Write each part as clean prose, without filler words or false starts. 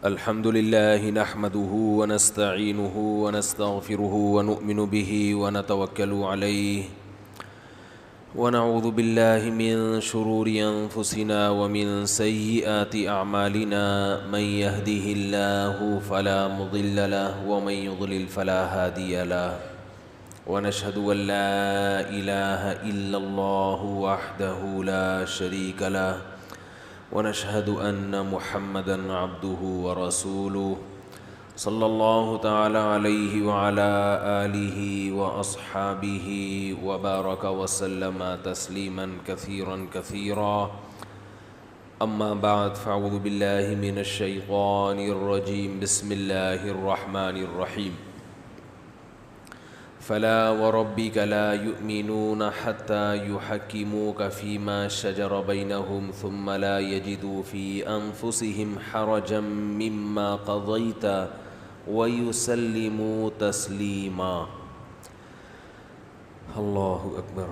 الحمد لله نحمده ونستعينه ونستغفره ونؤمن به ونتوكل عليه ونعوذ بالله من شرور أنفسنا ومن سيئات أعمالنا من يهده الله فلا مضل له ومن يضلل فلا هادي له ونشهد أن لا إله إلا الله وحده لا شريك له ونشهد أن محمدًا عبده ورسوله صلى الله تعالى عليه وعلى آله وأصحابه وبارك وسلم تسليمًا كثيرًا كثيرًا أما بعد فأعوذ بالله من الشيطان الرجيم بسم الله الرحمن الرحيم فلا وربك لا يؤمنون حتى يحكموك فيما شجر بينهم ثم لا يجدوا في أنفسهم حرجا مما قضيت ويسلموا تسليما. الله أكبر.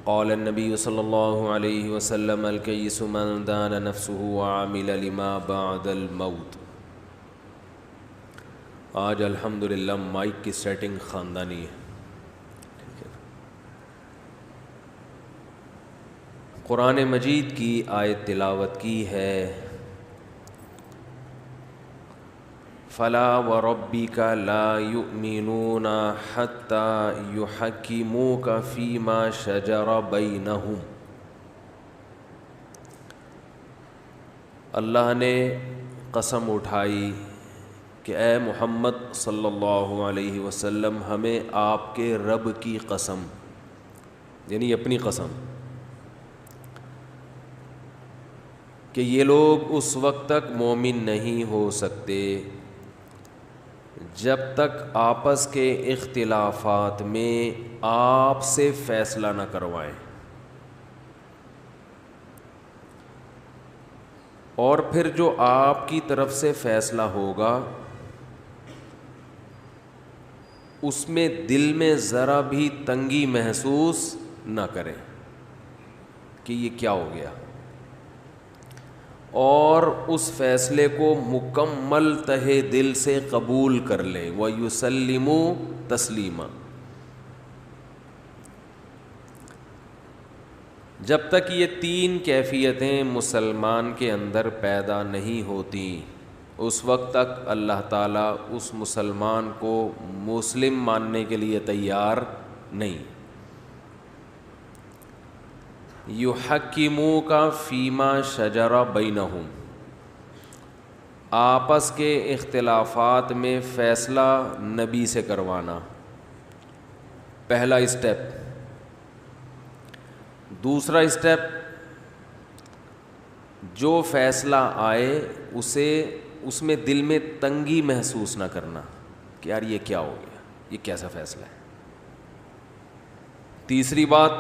قال النبي صلى الله عليه وسلم الكيس من دان نفسه وعمل لما بعد الموت. آج الحمدللہ مائک کی سیٹنگ خاندانی ہے. قرآن مجید کی آیت تلاوت کی ہے فلا وربک لا یؤمنون حتی یحکموک فیما شجر بینہم. اللہ نے قسم اٹھائی کہ اے محمد صلی اللہ علیہ وسلم ہمیں آپ کے رب کی قسم یعنی اپنی قسم کہ یہ لوگ اس وقت تک مومن نہیں ہو سکتے جب تک آپس کے اختلافات میں آپ سے فیصلہ نہ کروائیں، اور پھر جو آپ کی طرف سے فیصلہ ہوگا اس میں دل میں ذرا بھی تنگی محسوس نہ کریں کہ یہ کیا ہو گیا، اور اس فیصلے کو مکمل تہہ دل سے قبول کر لیں. وَيُسَلِّمُوا تَسْلِيمًا. جب تک یہ تین کیفیتیں مسلمان کے اندر پیدا نہیں ہوتی اس وقت تک اللہ تعالیٰ اس مسلمان کو مسلم ماننے کے لیے تیار نہیں. یحکموک فیما شجر بینہم، آپس کے اختلافات میں فیصلہ نبی سے کروانا پہلا اسٹیپ. دوسرا اسٹیپ جو فیصلہ آئے اسے اس میں دل میں تنگی محسوس نہ کرنا کہ یار یہ کیا ہو گیا، یہ کیسا فیصلہ ہے. تیسری بات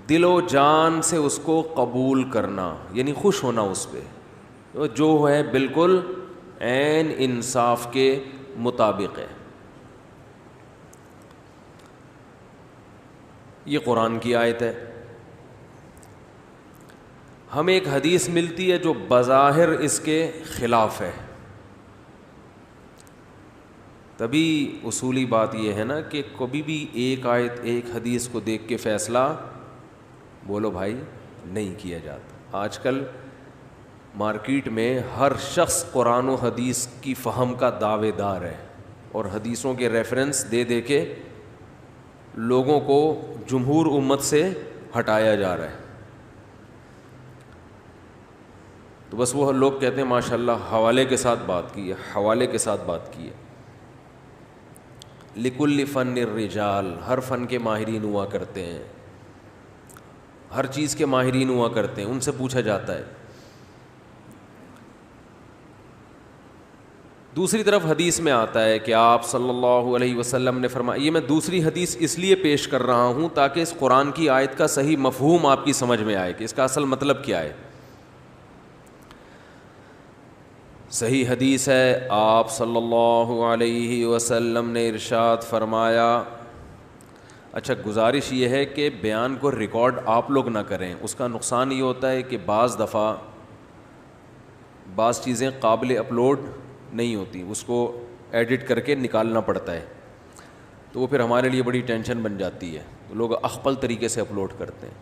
دل و جان سے اس کو قبول کرنا یعنی خوش ہونا اس پہ جو ہے بالکل عین انصاف کے مطابق ہے. یہ قرآن کی آیت ہے. ہمیں ایک حدیث ملتی ہے جو بظاہر اس کے خلاف ہے. تبھی اصولی بات یہ ہے نا کہ کبھی بھی ایک آیت ایک حدیث کو دیکھ کے فیصلہ بولو بھائی نہیں کیا جاتا. آج کل مارکیٹ میں ہر شخص قرآن و حدیث کی فہم کا دعوے دار ہے اور حدیثوں کے ریفرنس دے دے کے لوگوں کو جمہور امت سے ہٹایا جا رہا ہے. تو بس وہ لوگ کہتے ہیں ماشاءاللہ حوالے کے ساتھ بات کی ہے، حوالے کے ساتھ بات کی ہے. لکل فن الرجال، ہر فن کے ماہرین ہوا کرتے ہیں، ہر چیز کے ماہرین ہوا کرتے ہیں، ان سے پوچھا جاتا ہے. دوسری طرف حدیث میں آتا ہے کہ آپ صلی اللہ علیہ وسلم نے فرمایا، یہ میں دوسری حدیث اس لیے پیش کر رہا ہوں تاکہ اس قرآن کی آیت کا صحیح مفہوم آپ کی سمجھ میں آئے کہ اس کا اصل مطلب کیا ہے. صحیح حدیث ہے، آپ صلی اللہ علیہ وسلم نے ارشاد فرمایا. اچھا گزارش یہ ہے کہ بیان کو ریکارڈ آپ لوگ نہ کریں، اس کا نقصان یہ ہوتا ہے کہ بعض دفعہ بعض چیزیں قابل اپلوڈ نہیں ہوتی, اس کو ایڈٹ کر کے نکالنا پڑتا ہے, تو وہ پھر ہمارے لیے بڑی ٹینشن بن جاتی ہے. لوگ اخپل طریقے سے اپلوڈ کرتے ہیں.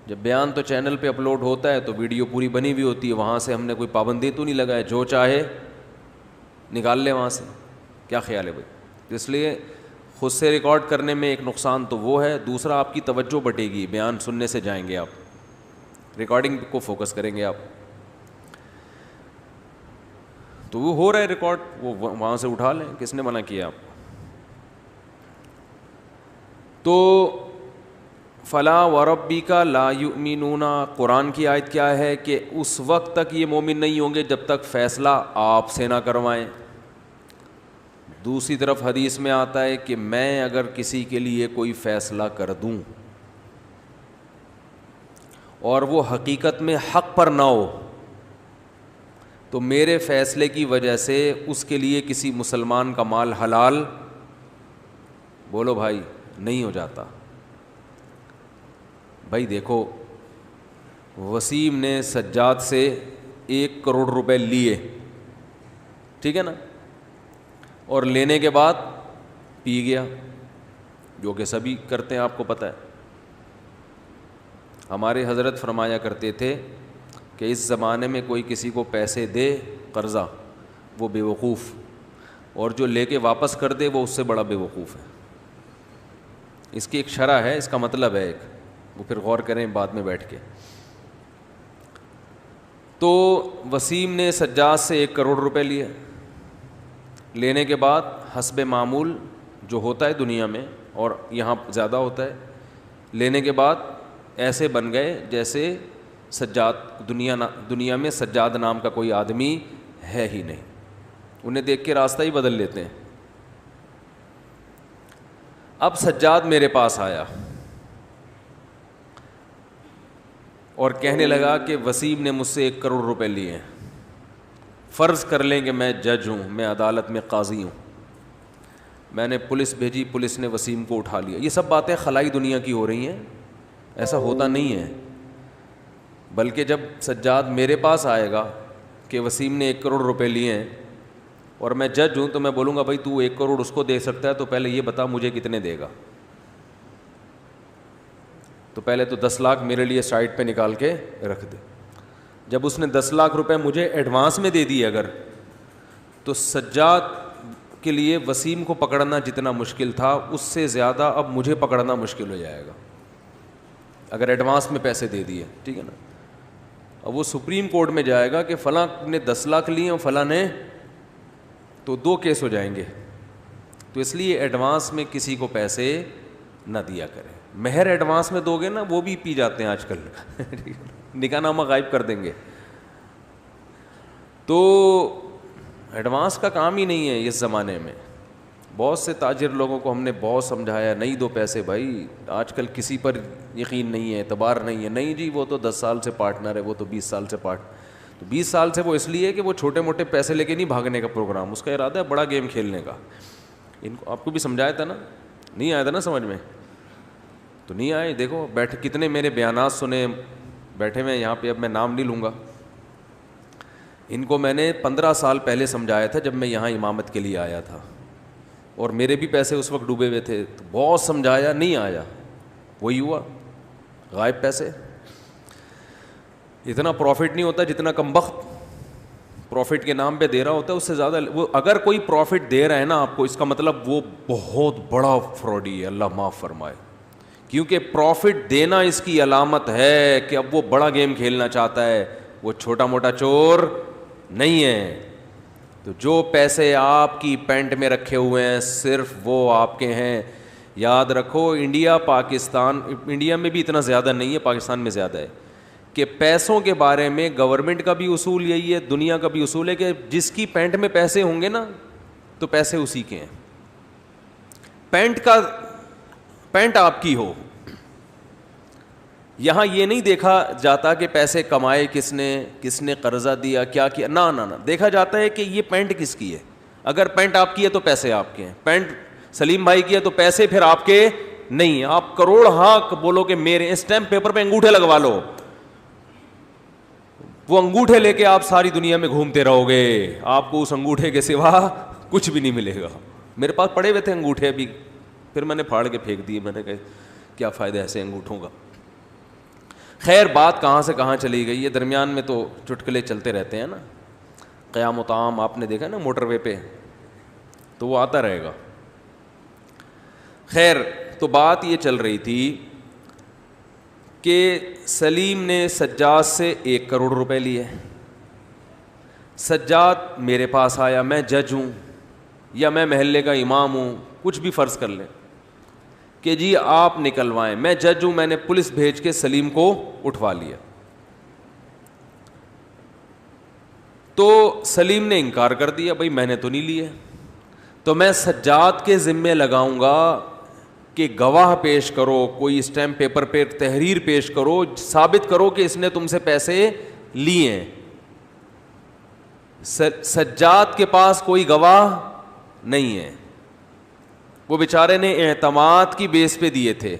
جب بیان تو چینل پہ اپلوڈ ہوتا ہے تو ویڈیو پوری بنی ہوئی ہوتی ہے, وہاں سے ہم نے کوئی پابندی تو نہیں لگایا, جو چاہے نکال لے وہاں سے. کیا خیال ہے بھائی؟ اس لیے خود سے ریکارڈ کرنے میں ایک نقصان تو وہ ہے, دوسرا آپ کی توجہ بٹے گی, بیان سننے سے جائیں گے آپ, ریکارڈنگ کو فوکس کریں گے آپ. تو وہ ہو رہا ہے ریکارڈ, وہ وہاں سے اٹھا لیں, کس نے منع کیا آپ. تو فلا وربک لا یؤمنون, قرآن کی آیت کیا ہے کہ اس وقت تک یہ مومن نہیں ہوں گے جب تک فیصلہ آپ سے نہ کروائیں. دوسری طرف حدیث میں آتا ہے کہ میں اگر کسی کے لیے کوئی فیصلہ کر دوں اور وہ حقیقت میں حق پر نہ ہو, تو میرے فیصلے کی وجہ سے اس کے لیے کسی مسلمان کا مال حلال, بولو بھائی, نہیں ہو جاتا. بھائی دیکھو, وسیم نے سجاد سے 1 کروڑ روپے لیے, ٹھیک ہے نا, اور لینے کے بعد پی گیا, جو کہ سبھی کرتے ہیں, آپ کو پتہ ہے. ہمارے حضرت فرمایا کرتے تھے کہ اس زمانے میں کوئی کسی کو پیسے دے قرضہ, وہ بے وقوف, اور جو لے کے واپس کر دے وہ اس سے بڑا بے وقوف ہے. اس کی ایک شرح ہے, اس کا مطلب ہے ایک, وہ پھر غور کریں بعد میں بیٹھ کے. تو وسیم نے سجاد سے 1 کروڑ روپے لیے, لینے کے بعد حسب معمول جو ہوتا ہے دنیا میں, اور یہاں زیادہ ہوتا ہے, لینے کے بعد ایسے بن گئے جیسے سجاد, دنیا میں سجاد نام کا کوئی آدمی ہے ہی نہیں, انہیں دیکھ کے راستہ ہی بدل لیتے ہیں. اب سجاد میرے پاس آیا اور کہنے لگا کہ وسیم نے مجھ سے 1 کروڑ روپے لیے ہیں. فرض کر لیں کہ میں جج ہوں, میں عدالت میں قاضی ہوں, میں نے پولیس بھیجی, پولیس نے وسیم کو اٹھا لیا. یہ سب باتیں خلائی دنیا کی ہو رہی ہیں, ایسا ہوتا نہیں ہے. بلکہ جب سجاد میرے پاس آئے گا کہ وسیم نے 1 کروڑ روپے لیے ہیں اور میں جج ہوں, تو میں بولوں گا بھائی تو 1 کروڑ اس کو دے سکتا ہے, تو پہلے یہ بتا مجھے کتنے دے گا. تو پہلے تو 10 لاکھ میرے لیے سائٹ پہ نکال کے رکھ دے. جب اس نے 10 لاکھ روپے مجھے ایڈوانس میں دے دیے اگر, تو سجاد کے لیے وسیم کو پکڑنا جتنا مشکل تھا اس سے زیادہ اب مجھے پکڑنا مشکل ہو جائے گا اگر ایڈوانس میں پیسے دے دیے, ٹھیک ہے نا. اب وہ سپریم کورٹ میں جائے گا کہ فلاں نے 10 لاکھ لیے اور فلاں نے, تو 2 کیس ہو جائیں گے. تو اس لیے ایڈوانس میں کسی کو پیسے نہ دیا کریں. مہر ایڈوانس میں دو گے نا, وہ بھی پی جاتے ہیں آج کل, نکاح نامہ غائب کر دیں گے. تو ایڈوانس کا کام ہی نہیں ہے اس زمانے میں. بہت سے تاجر لوگوں کو ہم نے بہت سمجھایا, نہیں دو پیسے بھائی, آج کل کسی پر یقین نہیں ہے, اعتبار نہیں ہے. نہیں جی, وہ تو 10 سال سے پارٹنر ہے, وہ تو 20 سال سے تو 20 سال سے وہ اس لیے کہ وہ چھوٹے موٹے پیسے لے کے نہیں بھاگنے کا پروگرام, اس کا ارادہ ہے بڑا گیم کھیلنے کا. ان کو آپ کو بھی سمجھایا تھا نا, نہیں آیا تھا نا سمجھ میں, تو نہیں آئے. دیکھو بیٹھے کتنے میرے بیانات سنے, بیٹھے میں یہاں پہ, اب میں نام نہیں لوں گا. ان کو میں نے 15 سال پہلے سمجھایا تھا جب میں یہاں امامت کے لیے آیا تھا, اور میرے بھی پیسے اس وقت ڈوبے ہوئے تھے. تو بہت سمجھایا, نہیں آیا, وہی ہوا غائب پیسے. اتنا پروفٹ نہیں ہوتا جتنا کمبخت پروفٹ کے نام پہ دے رہا ہوتا ہے, اس سے زیادہ. وہ اگر کوئی پروفٹ دے رہا ہے نا آپ کو, اس کا مطلب وہ بہت بڑا فراڈی ہے, اللہ معاف فرمائے. کیونکہ پروفٹ دینا اس کی علامت ہے کہ اب وہ بڑا گیم کھیلنا چاہتا ہے, وہ چھوٹا موٹا چور نہیں ہے. تو جو پیسے آپ کی پینٹ میں رکھے ہوئے ہیں صرف وہ آپ کے ہیں. یاد رکھو, انڈیا پاکستان, انڈیا میں بھی اتنا زیادہ نہیں ہے, پاکستان میں زیادہ ہے, کہ پیسوں کے بارے میں گورنمنٹ کا بھی اصول یہی ہے, دنیا کا بھی اصول ہے کہ جس کی پینٹ میں پیسے ہوں گے نا تو پیسے اسی کے ہیں. پینٹ آپ کی ہو. یہاں یہ نہیں دیکھا جاتا کہ پیسے کمائے کس نے قرضہ دیا, کیا کیا, نہ دیکھا جاتا ہے کہ یہ پینٹ کس کی ہے. اگر پینٹ آپ کی ہے تو پیسے آپ کے ہیں, پینٹ سلیم بھائی کی ہے تو پیسے پھر آپ کے نہیں. آپ کروڑ ہاں بولو کہ میرے, اسٹیمپ پیپر پہ انگوٹھے لگوا لو, وہ انگوٹھے لے کے آپ ساری دنیا میں گھومتے رہو گے, آپ کو اس انگوٹھے کے سوا کچھ بھی نہیں ملے گا. میرے پاس پڑے ہوئے تھے انگوٹھے ابھی, پھر میں نے پھاڑ کے پھینک دیے. میں نے کہا کیا فائدہ ایسے انگوٹھوں کا. خیر بات کہاں سے کہاں چلی گئی, یہ درمیان میں تو چٹکلے چلتے رہتے ہیں نا. قیام و طعام آپ نے دیکھا نا موٹر وے پہ, تو وہ آتا رہے گا. خیر تو بات یہ چل رہی تھی کہ سلیم نے سجاد سے 1 کروڑ روپے لیے. سجاد میرے پاس آیا, میں جج ہوں یا میں محلے کا امام ہوں, کچھ بھی فرض کر لیں کہ جی آپ نکلوائیں. میں جج ہوں, میں نے پولیس بھیج کے سلیم کو اٹھوا لیا. تو سلیم نے انکار کر دیا, بھائی میں نے تو نہیں لیے. تو میں سجاد کے ذمے لگاؤں گا کہ گواہ پیش کرو, کوئی اسٹیمپ پیپر پہ تحریر پیش کرو, ثابت کرو کہ اس نے تم سے پیسے لیے ہیں. سجاد کے پاس کوئی گواہ نہیں ہے, وہ بیچارے نے اعتماد کی بیس پہ دیے تھے.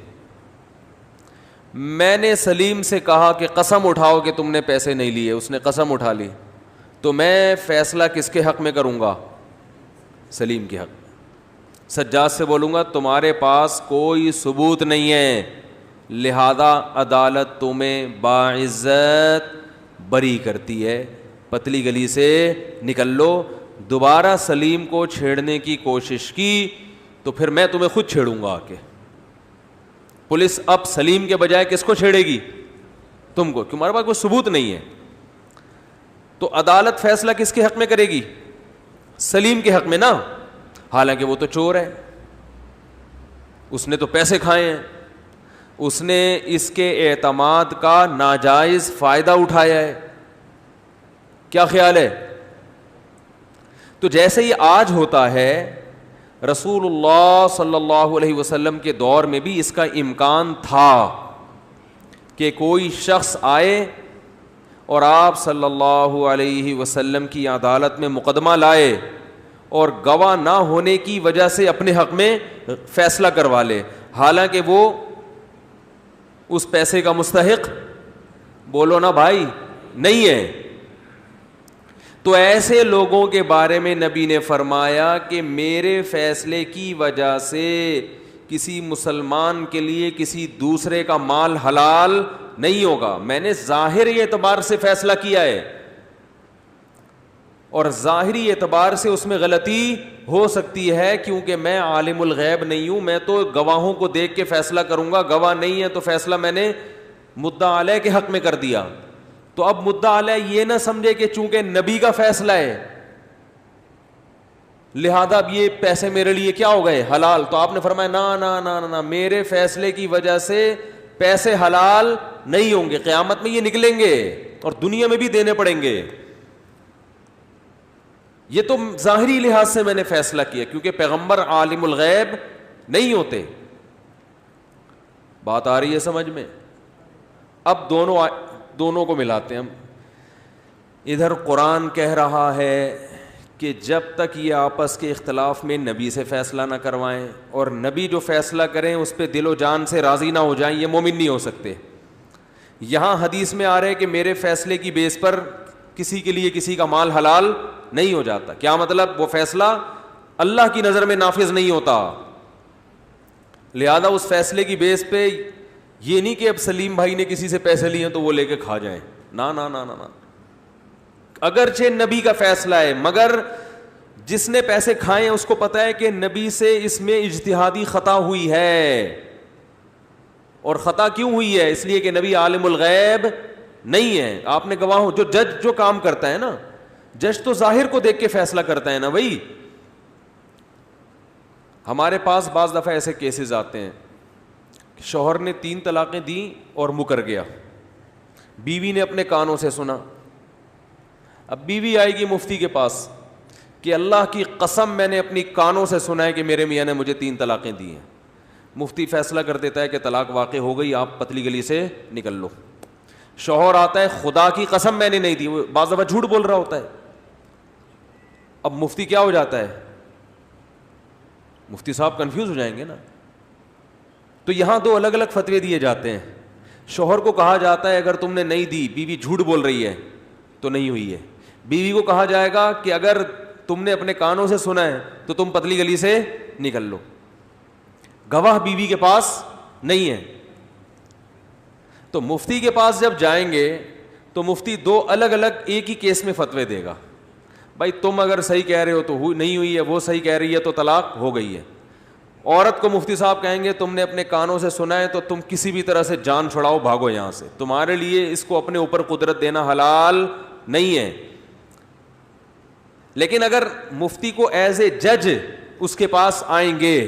میں نے سلیم سے کہا کہ قسم اٹھاؤ کہ تم نے پیسے نہیں لیے. اس نے قسم اٹھا لی. تو میں فیصلہ کس کے حق میں کروں گا؟ سلیم کے حق میں. سجاد سے بولوں گا تمہارے پاس کوئی ثبوت نہیں ہے, لہذا عدالت تمہیں باعزت بری کرتی ہے, پتلی گلی سے نکل لو. دوبارہ سلیم کو چھیڑنے کی کوشش کی تو پھر میں تمہیں خود چھیڑوں گا آ کے. پولیس اب سلیم کے بجائے کس کو چھیڑے گی؟ تم کو, کیوں؟ ہمارے پاس کوئی ثبوت نہیں ہے. تو عدالت فیصلہ کس کے حق میں کرے گی؟ سلیم کے حق میں نا, حالانکہ وہ تو چور ہے, اس نے تو پیسے کھائے ہیں, اس نے اس کے اعتماد کا ناجائز فائدہ اٹھایا ہے. کیا خیال ہے؟ تو جیسے ہی آج ہوتا ہے, رسول اللہ صلی اللہ علیہ وسلم کے دور میں بھی اس کا امکان تھا کہ کوئی شخص آئے اور آپ صلی اللہ علیہ وسلم کی عدالت میں مقدمہ لائے اور گواہ نہ ہونے کی وجہ سے اپنے حق میں فیصلہ کروا لے, حالانکہ وہ اس پیسے کا مستحق, بولو نا بھائی, نہیں ہے. تو ایسے لوگوں کے بارے میں نبی نے فرمایا کہ میرے فیصلے کی وجہ سے کسی مسلمان کے لیے کسی دوسرے کا مال حلال نہیں ہوگا. میں نے ظاہری اعتبار سے فیصلہ کیا ہے, اور ظاہری اعتبار سے اس میں غلطی ہو سکتی ہے, کیونکہ میں عالم الغیب نہیں ہوں. میں تو گواہوں کو دیکھ کے فیصلہ کروں گا, گواہ نہیں ہے تو فیصلہ میں نے مدعا علیہ کے حق میں کر دیا. تو اب مدعا علیہ یہ نہ سمجھے کہ چونکہ نبی کا فیصلہ ہے لہذا اب یہ پیسے میرے لیے کیا ہو گئے؟ حلال. تو آپ نے فرمایا نا نا نا نا, میرے فیصلے کی وجہ سے پیسے حلال نہیں ہوں گے, قیامت میں یہ نکلیں گے اور دنیا میں بھی دینے پڑیں گے. یہ تو ظاہری لحاظ سے میں نے فیصلہ کیا, کیونکہ پیغمبر عالم الغیب نہیں ہوتے. بات آ رہی ہے سمجھ میں؟ اب دونوں کو ملاتے ہیں ہم. ادھر قرآن کہہ رہا ہے کہ جب تک یہ آپس کے اختلاف میں نبی سے فیصلہ نہ کروائیں, اور نبی جو فیصلہ کریں اس پہ دل و جان سے راضی نہ ہو جائیں, یہ مومن نہیں ہو سکتے. یہاں حدیث میں آ رہا ہے کہ میرے فیصلے کی بیس پر کسی کے لیے کسی کا مال حلال نہیں ہو جاتا. کیا مطلب؟ وہ فیصلہ اللہ کی نظر میں نافذ نہیں ہوتا, لہذا اس فیصلے کی بیس پہ یہ نہیں کہ اب سلیم بھائی نے کسی سے پیسے لیے تو وہ لے کے کھا جائیں. نا نا نا نا, اگرچہ نبی کا فیصلہ ہے, مگر جس نے پیسے کھائے ہیں اس کو پتا ہے کہ نبی سے اس میں اجتہادی خطا ہوئی ہے. اور خطا کیوں ہوئی ہے؟ اس لیے کہ نبی عالم الغیب نہیں ہے. آپ نے گواہ جو جج جو کام کرتا ہے نا, جج تو ظاہر کو دیکھ کے فیصلہ کرتا ہے نا بھائی. ہمارے پاس بعض دفعہ ایسے کیسز آتے ہیں, شوہر نے 3 طلاقیں دیں اور مکر گیا, بیوی نے اپنے کانوں سے سنا. اب بیوی آئے گی مفتی کے پاس کہ اللہ کی قسم میں نے اپنی کانوں سے سنا ہے کہ میرے میاں نے مجھے 3 طلاقیں دی ہیں. مفتی فیصلہ کر دیتا ہے کہ طلاق واقع ہو گئی, آپ پتلی گلی سے نکل لو. شوہر آتا ہے خدا کی قسم میں نے نہیں دی, وہ بعض دفعہ جھوٹ بول رہا ہوتا ہے. اب مفتی کیا ہو جاتا ہے؟ مفتی صاحب کنفیوز ہو جائیں گے نا. تو یہاں 2 الگ الگ فتوے دیے جاتے ہیں. شوہر کو کہا جاتا ہے اگر تم نے نہیں دی, بیوی جھوٹ بول رہی ہے, تو نہیں ہوئی ہے. بیوی کو کہا جائے گا کہ اگر تم نے اپنے کانوں سے سنا ہے تو تم پتلی گلی سے نکل لو. گواہ بیوی کے پاس نہیں ہے. تو مفتی کے پاس جب جائیں گے تو مفتی دو الگ الگ ایک ہی کیس میں فتوے دے گا. بھائی تم اگر صحیح کہہ رہے ہو تو نہیں ہوئی ہے, وہ صحیح کہہ رہی ہے تو طلاق ہو گئی ہے. عورت کو مفتی صاحب کہیں گے تم نے اپنے کانوں سے سنا ہے تو تم کسی بھی طرح سے جان چھڑاؤ, بھاگو یہاں سے, تمہارے لیے اس کو اپنے اوپر قدرت دینا حلال نہیں ہے. لیکن اگر مفتی کو ایز اے جج اس کے پاس آئیں گے,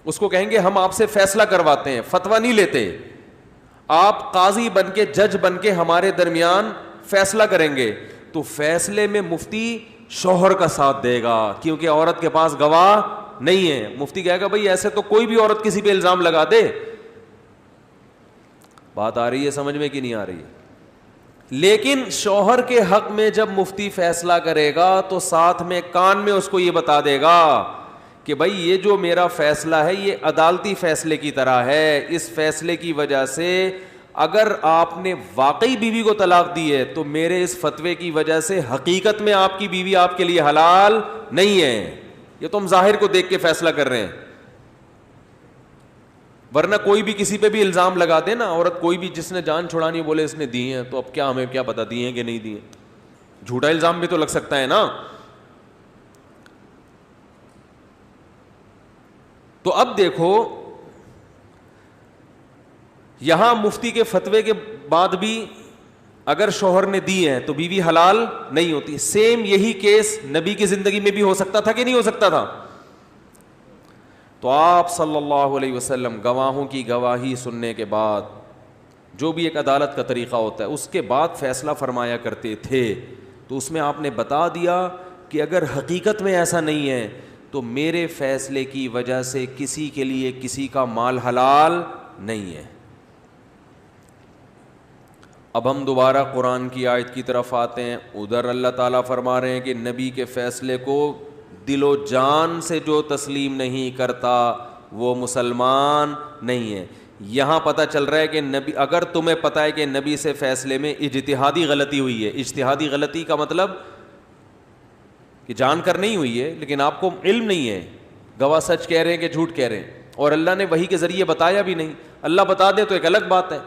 اس کو کہیں گے ہم آپ سے فیصلہ کرواتے ہیں, فتویٰ نہیں لیتے, آپ قاضی بن کے جج بن کے ہمارے درمیان فیصلہ کریں گے, تو فیصلے میں مفتی شوہر کا ساتھ دے گا کیونکہ عورت کے پاس گواہ نہیں ہے. مفتی کہے گا بھائی ایسے تو کوئی بھی عورت کسی پہ الزام لگا دے. بات آ رہی ہے سمجھ میں کہ نہیں آ رہی ہے؟ لیکن شوہر کے حق میں جب مفتی فیصلہ کرے گا تو ساتھ میں کان میں اس کو یہ بتا دے گا کہ بھائی یہ جو میرا فیصلہ ہے یہ عدالتی فیصلے کی طرح ہے, اس فیصلے کی وجہ سے اگر آپ نے واقعی بیوی کو طلاق دی ہے تو میرے اس فتوے کی وجہ سے حقیقت میں آپ کی بیوی آپ کے لیے حلال نہیں ہے. یہ تو ہم ظاہر کو دیکھ کے فیصلہ کر رہے ہیں, ورنہ کوئی بھی کسی پہ بھی الزام لگا دے نا, عورت کوئی بھی جس نے جان چھڑانی بولے اس نے دی ہیں, تو اب کیا ہمیں کیا پتا دی ہیں کہ نہیں دی ہیں, جھوٹا الزام بھی تو لگ سکتا ہے نا. تو اب دیکھو یہاں مفتی کے فتوے کے بعد بھی اگر شوہر نے دی ہے تو بیوی حلال نہیں ہوتی. سیم یہی کیس نبی کی زندگی میں بھی ہو سکتا تھا کہ نہیں ہو سکتا تھا؟ تو آپ صلی اللہ علیہ وسلم گواہوں کی گواہی سننے کے بعد, جو بھی ایک عدالت کا طریقہ ہوتا ہے, اس کے بعد فیصلہ فرمایا کرتے تھے. تو اس میں آپ نے بتا دیا کہ اگر حقیقت میں ایسا نہیں ہے تو میرے فیصلے کی وجہ سے کسی کے لیے کسی کا مال حلال نہیں ہے. اب ہم دوبارہ قرآن کی آیت کی طرف آتے ہیں. ادھر اللہ تعالیٰ فرما رہے ہیں کہ نبی کے فیصلے کو دل و جان سے جو تسلیم نہیں کرتا وہ مسلمان نہیں ہے. یہاں پتہ چل رہا ہے کہ نبی, اگر تمہیں پتہ ہے کہ نبی سے فیصلے میں اجتہادی غلطی ہوئی ہے, اجتہادی غلطی کا مطلب کہ جان کر نہیں ہوئی ہے لیکن آپ کو علم نہیں ہے, گواہ سچ کہہ رہے ہیں کہ جھوٹ کہہ رہے ہیں, اور اللہ نے وحی کے ذریعے بتایا بھی نہیں. اللہ بتا دے تو ایک الگ بات ہے,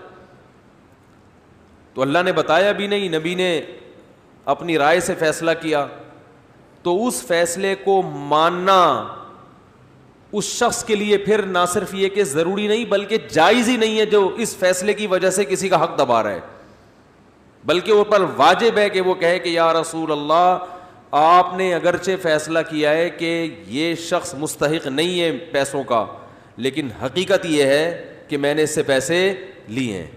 تو اللہ نے بتایا بھی نہیں, نبی نے اپنی رائے سے فیصلہ کیا, تو اس فیصلے کو ماننا اس شخص کے لیے پھر نہ صرف یہ کہ ضروری نہیں بلکہ جائز ہی نہیں ہے جو اس فیصلے کی وجہ سے کسی کا حق دبا رہا ہے, بلکہ وہ پر واجب ہے کہ وہ کہے کہ یا رسول اللہ آپ نے اگرچہ فیصلہ کیا ہے کہ یہ شخص مستحق نہیں ہے پیسوں کا, لیکن حقیقت یہ ہے کہ میں نے اس سے پیسے لیے ہیں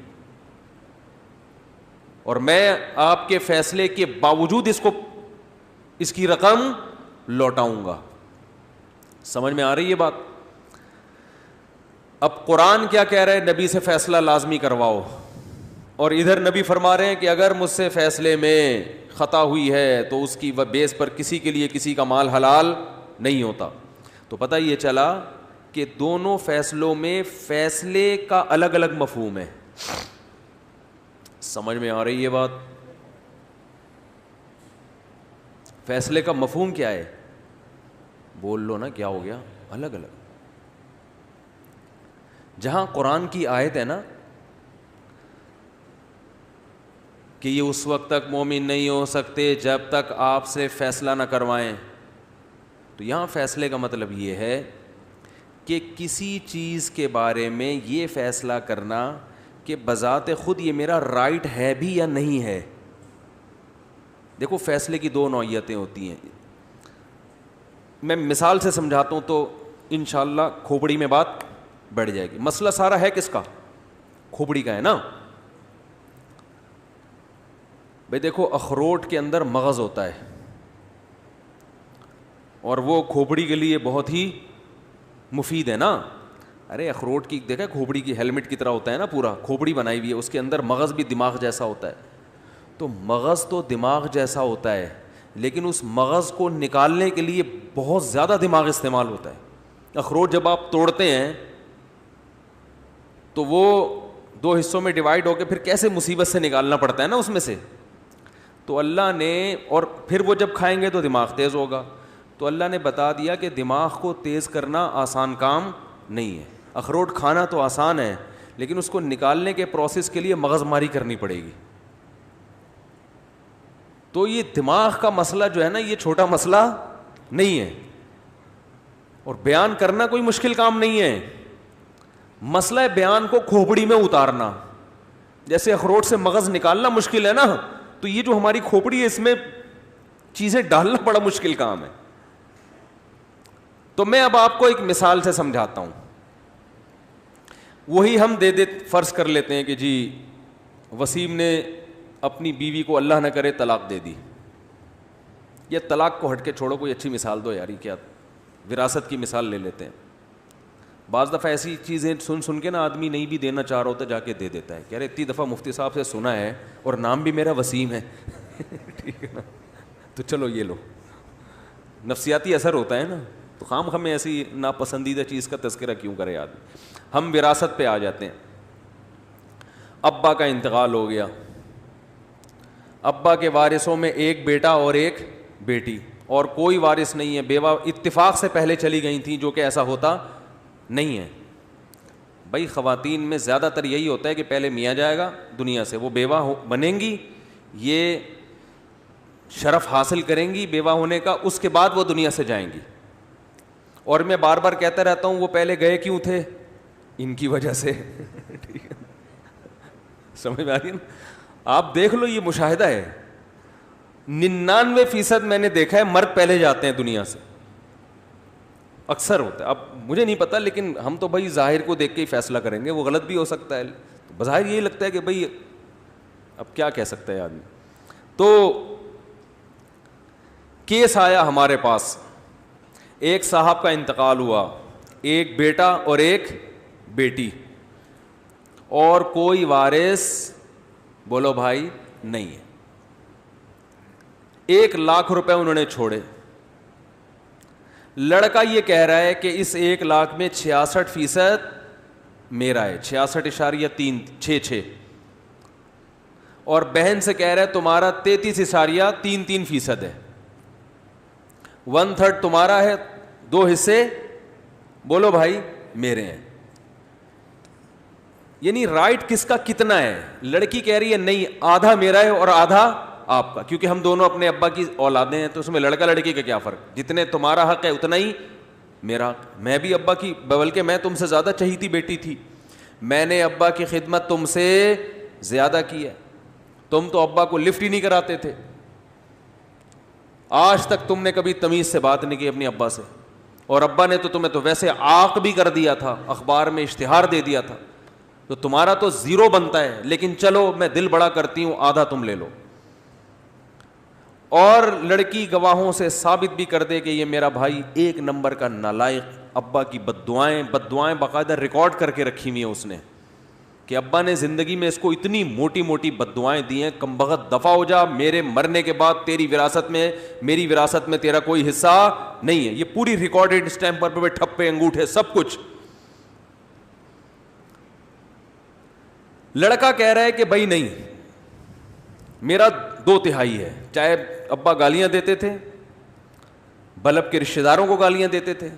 اور میں آپ کے فیصلے کے باوجود اس کی رقم لوٹاؤں گا. سمجھ میں آ رہی ہے بات؟ اب قرآن کیا کہہ رہا ہے؟ نبی سے فیصلہ لازمی کرواؤ, اور ادھر نبی فرما رہے ہیں کہ اگر مجھ سے فیصلے میں خطا ہوئی ہے تو اس کی بیس پر کسی کے لیے کسی کا مال حلال نہیں ہوتا. تو پتہ یہ چلا کہ دونوں فیصلوں میں فیصلے کا الگ الگ مفہوم ہے. سمجھ میں آ رہی ہے بات؟ فیصلے کا مفہوم کیا ہے؟ بول لو نا, کیا ہو گیا؟ الگ الگ. جہاں قرآن کی آیت ہے نا کہ یہ اس وقت تک مومن نہیں ہو سکتے جب تک آپ سے فیصلہ نہ کروائیں, تو یہاں فیصلے کا مطلب یہ ہے کہ کسی چیز کے بارے میں یہ فیصلہ کرنا کہ بذات خود یہ میرا رائٹ ہے بھی یا نہیں ہے. دیکھو فیصلے کی دو نوعیتیں ہوتی ہیں, میں مثال سے سمجھاتا ہوں تو انشاءاللہ کھوپڑی میں بات بڑھ جائے گی. مسئلہ سارا ہے کس کا؟ کھوپڑی کا ہے نا. بھئی دیکھو اخروٹ کے اندر مغز ہوتا ہے اور وہ کھوپڑی کے لیے بہت ہی مفید ہے نا. ارے اخروٹ کی دیکھا کھوپڑی کی ہیلمٹ کی طرح ہوتا ہے نا, پورا کھوپڑی بنائی ہوئی ہے, اس کے اندر مغز بھی دماغ جیسا ہوتا ہے. تو مغز تو دماغ جیسا ہوتا ہے لیکن اس مغز کو نکالنے کے لیے بہت زیادہ دماغ استعمال ہوتا ہے. اخروٹ جب آپ توڑتے ہیں تو وہ دو حصوں میں ڈیوائڈ ہو کے پھر کیسے مصیبت سے نکالنا پڑتا ہے نا اس میں سے. تو اللہ نے, اور پھر وہ جب کھائیں گے تو دماغ تیز ہوگا, تو اللہ نے بتا دیا کہ دماغ کو تیز کرنا آسان کام نہیں ہے. اخروٹ کھانا تو آسان ہے, لیکن اس کو نکالنے کے پروسیس کے لیے مغز ماری کرنی پڑے گی. تو یہ دماغ کا مسئلہ جو ہے نا, یہ چھوٹا مسئلہ نہیں ہے, اور بیان کرنا کوئی مشکل کام نہیں ہے. مسئلہ ہے بیان کو کھوپڑی میں اتارنا. جیسے اخروٹ سے مغز نکالنا مشکل ہے نا, تو یہ جو ہماری کھوپڑی ہے اس میں چیزیں ڈالنا بڑا مشکل کام ہے. تو میں اب آپ کو ایک مثال سے سمجھاتا ہوں. وہی ہم فرض کر لیتے ہیں کہ جی وسیم نے اپنی بیوی کو اللہ نہ کرے طلاق دے دی. یہ طلاق کو ہٹ کے چھوڑو, کوئی اچھی مثال دو یار. کیا وراثت کی مثال لے لیتے ہیں. بعض دفعہ ایسی چیزیں سن کے نا آدمی نہیں بھی دینا چاہ رہا ہوتا, جا کے دے دیتا ہے. کہہ رہے اتنی دفعہ مفتی صاحب سے سنا ہے اور نام بھی میرا وسیم ہے. ٹھیک ہے نا, تو چلو یہ لو. نفسیاتی اثر ہوتا ہے نا, تو خام خواہ ایسی ناپسندیدہ چیز کا تذکرہ کیوں کرے آدمی. ہم وراثت پہ آ جاتے ہیں. ابا کا انتقال ہو گیا. ابا کے وارثوں میں ایک بیٹا اور ایک بیٹی, اور کوئی وارث نہیں ہے. بیوہ اتفاق سے پہلے چلی گئی تھیں, جو کہ ایسا ہوتا نہیں ہے. بھائی خواتین میں زیادہ تر یہی ہوتا ہے کہ پہلے میاں جائے گا دنیا سے, وہ بیوہ بنیں گی, یہ شرف حاصل کریں گی بیوہ ہونے کا, اس کے بعد وہ دنیا سے جائیں گی. اور میں بار بار کہتا رہتا ہوں وہ پہلے گئے کیوں تھے, ان کی وجہ سے. ٹھیک ہے, سمجھ میں آ رہی ہے نا. آپ دیکھ لو, یہ مشاہدہ ہے. 99% میں نے دیکھا ہے مرد پہلے جاتے ہیں دنیا سے, اکثر ہوتا ہے. اب مجھے نہیں پتا, لیکن ہم تو بھائی ظاہر کو دیکھ کے ہی فیصلہ کریں گے, وہ غلط بھی ہو سکتا ہے. بظاہر یہی لگتا ہے کہ بھائی اب کیا کہہ سکتا ہے آدمی. تو کیس آیا ہمارے پاس, ایک صاحب کا انتقال ہوا, ایک بیٹا اور ایک بیٹی, اور کوئی وارث بولو بھائی نہیں ہے. 1 لاکھ روپے انہوں نے چھوڑے. لڑکا یہ کہہ رہا ہے کہ اس 1 لاکھ میں 66% میرا ہے, 66.366, اور بہن سے کہہ رہا ہے تمہارا 33.33% ہے. 1/3 تمہارا ہے, 2 حصے بولو بھائی میرے ہیں. یعنی رائٹ کس کا کتنا ہے؟ لڑکی کہہ رہی ہے نہیں, آدھا میرا ہے اور آدھا آپ کا, کیونکہ ہم دونوں اپنے ابا کی اولادیں ہیں, تو اس میں لڑکا لڑکی کا کیا فرق, جتنے تمہارا حق ہے اتنا ہی میرا حق. میں بھی ابا کی, بلکہ میں تم سے زیادہ چہیتی بیٹی تھی, میں نے ابا کی خدمت تم سے زیادہ کی ہے. تم تو ابا کو لفٹ ہی نہیں کراتے تھے, آج تک تم نے کبھی تمیز سے بات نہیں کی اپنی ابا سے, اور ابا نے تو تمہیں تو ویسے عاق بھی کر دیا تھا, اخبار میں اشتہار دے دیا تھا, تو تمہارا تو 0 بنتا ہے. لیکن چلو میں دل بڑا کرتی ہوں, آدھا تم لے لو. اور لڑکی گواہوں سے ثابت بھی کر دے کہ یہ میرا بھائی 1 نمبر کا نالائق, ابا کی بددعائیں باقاعدہ ریکارڈ کر کے رکھی ہوئی ہیں اس نے, کہ ابا نے زندگی میں اس کو اتنی موٹی موٹی بددعائیں دی ہیں, کمبخت دفع ہو جا, میرے مرنے کے بعد تیری وراثت میں, میری وراثت میں تیرا کوئی حصہ نہیں ہے. یہ پوری ریکارڈڈ اسٹیمپ پر ٹھپے انگوٹھے سب کچھ. لڑکا کہہ رہا ہے کہ بھائی نہیں, میرا 2/3 ہے. چاہے ابا گالیاں دیتے تھے, بلب کے رشتہ داروں کو گالیاں دیتے تھے,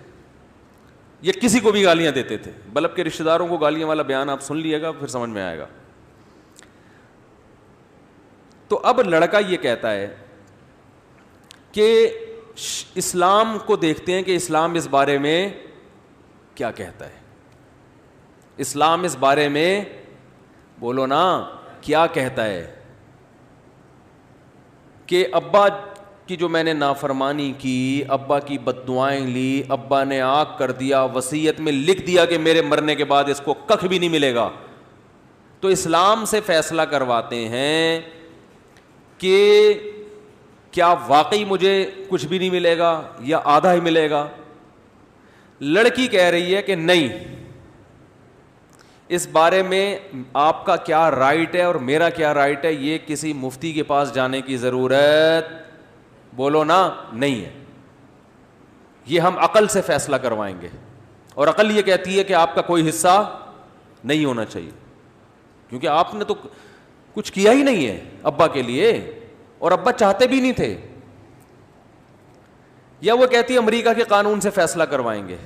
یہ کسی کو بھی گالیاں دیتے تھے. بلب کے رشتہ داروں کو گالیاں والا بیان آپ سن لیے گا, پھر سمجھ میں آئے گا. تو اب لڑکا یہ کہتا ہے کہ اسلام کو دیکھتے ہیں کہ اسلام اس بارے میں کیا کہتا ہے. اسلام اس بارے میں بولو نا کیا کہتا ہے, کہ ابا کی جو میں نے نافرمانی کی, ابا کی بددعائیں لی, ابا نے آگ کر دیا, وصیت میں لکھ دیا کہ میرے مرنے کے بعد اس کو ککھ بھی نہیں ملے گا. تو اسلام سے فیصلہ کرواتے ہیں کہ کیا واقعی مجھے کچھ بھی نہیں ملے گا یا آدھا ہی ملے گا. لڑکی کہہ رہی ہے کہ نہیں, اس بارے میں آپ کا کیا رائٹ ہے اور میرا کیا رائٹ ہے, یہ کسی مفتی کے پاس جانے کی ضرورت بولو نا نہیں ہے. یہ ہم عقل سے فیصلہ کروائیں گے, اور عقل یہ کہتی ہے کہ آپ کا کوئی حصہ نہیں ہونا چاہیے, کیونکہ آپ نے تو کچھ کیا ہی نہیں ہے ابا کے لیے, اور ابا چاہتے بھی نہیں تھے. یا وہ کہتی ہے امریکہ کے قانون سے فیصلہ کروائیں گے,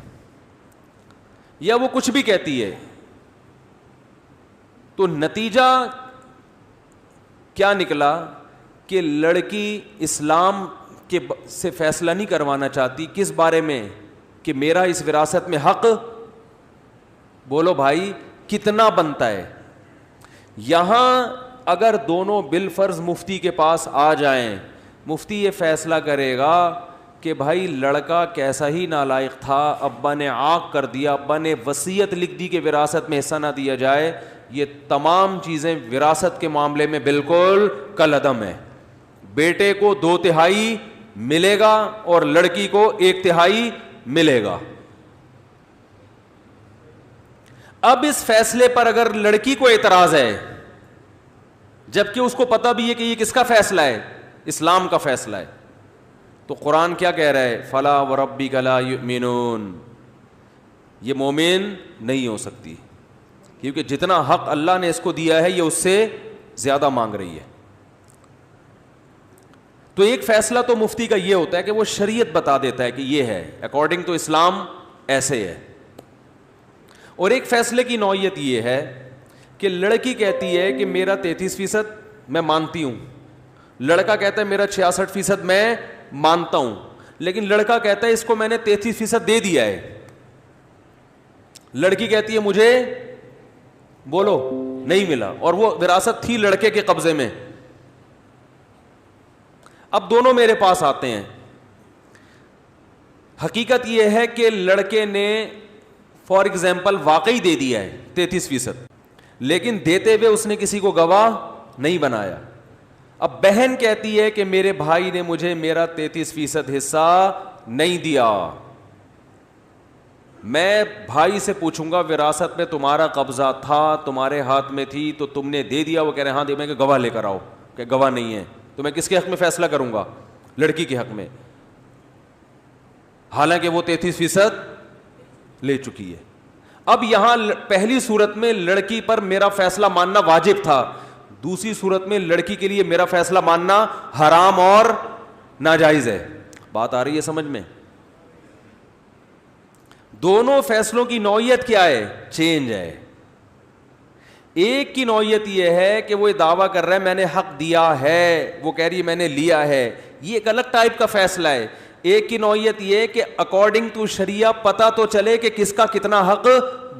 یا وہ کچھ بھی کہتی ہے. تو نتیجہ کیا نکلا کہ لڑکی اسلام کے سے فیصلہ نہیں کروانا چاہتی. کس بارے میں؟ کہ میرا اس وراثت میں حق, بولو بھائی کتنا بنتا ہے. یہاں اگر دونوں بالفرض مفتی کے پاس آ جائیں, مفتی یہ فیصلہ کرے گا کہ بھائی لڑکا کیسا ہی نالائق تھا, ابا نے عاق کر دیا, ابا نے وصیت لکھ دی کہ وراثت میں حصہ نہ دیا جائے, یہ تمام چیزیں وراثت کے معاملے میں بالکل کالعدم ہے. بیٹے کو 2/3 ملے گا اور لڑکی کو 1/3 ملے گا. اب اس فیصلے پر اگر لڑکی کو اعتراض ہے, جبکہ اس کو پتہ بھی ہے کہ یہ کس کا فیصلہ ہے, اسلام کا فیصلہ ہے, تو قرآن کیا کہہ رہا ہے؟ فلا وربک لا یؤمنون, یہ مومن نہیں ہو سکتی, کیونکہ جتنا حق اللہ نے اس کو دیا ہے یہ اس سے زیادہ مانگ رہی ہے. تو ایک فیصلہ تو مفتی کا یہ ہوتا ہے کہ وہ شریعت بتا دیتا ہے کہ یہ ہے, اکارڈنگ ٹو اسلام ایسے ہے. اور ایک فیصلے کی نوعیت یہ ہے کہ لڑکی کہتی ہے کہ میرا 33% میں مانتی ہوں, لڑکا کہتا ہے میرا 66% میں مانتا ہوں, لیکن لڑکا کہتا ہے اس کو میں نے 33% دے دیا ہے, لڑکی کہتی ہے مجھے بولو نہیں ملا, اور وہ وراثت تھی لڑکے کے قبضے میں. اب دونوں میرے پاس آتے ہیں. حقیقت یہ ہے کہ لڑکے نے فار ایگزامپل واقعی دے دیا ہے 33%, لیکن دیتے ہوئے اس نے کسی کو گواہ نہیں بنایا. اب بہن کہتی ہے کہ میرے بھائی نے مجھے میرا 33% حصہ نہیں دیا, میں بھائی سے پوچھوں گا وراثت میں تمہارا قبضہ تھا, تمہارے ہاتھ میں تھی تو تم نے دے دیا. وہ کہہ رہے ہیں ہاں دے, میں کہ گواہ لے کر آؤ, کہ گواہ نہیں ہے تو میں کس کے حق میں فیصلہ کروں گا؟ لڑکی کے حق میں, حالانکہ وہ 33% لے چکی ہے. اب یہاں پہلی صورت میں لڑکی پر میرا فیصلہ ماننا واجب تھا, دوسری صورت میں لڑکی کے لیے میرا فیصلہ ماننا حرام اور ناجائز ہے. بات آ رہی ہے سمجھ میں؟ دونوں فیصلوں کی نوعیت کیا ہے؟ چینج ہے. ایک کی نوعیت یہ ہے کہ وہ دعویٰ کر رہا ہے میں نے حق دیا ہے, وہ کہہ رہی ہے میں نے لیا ہے, یہ ایک الگ ٹائپ کا فیصلہ ہے. ایک کی نوعیت یہ ہے کہ اکارڈنگ ٹو شریعہ پتہ تو چلے کہ کس کا کتنا حق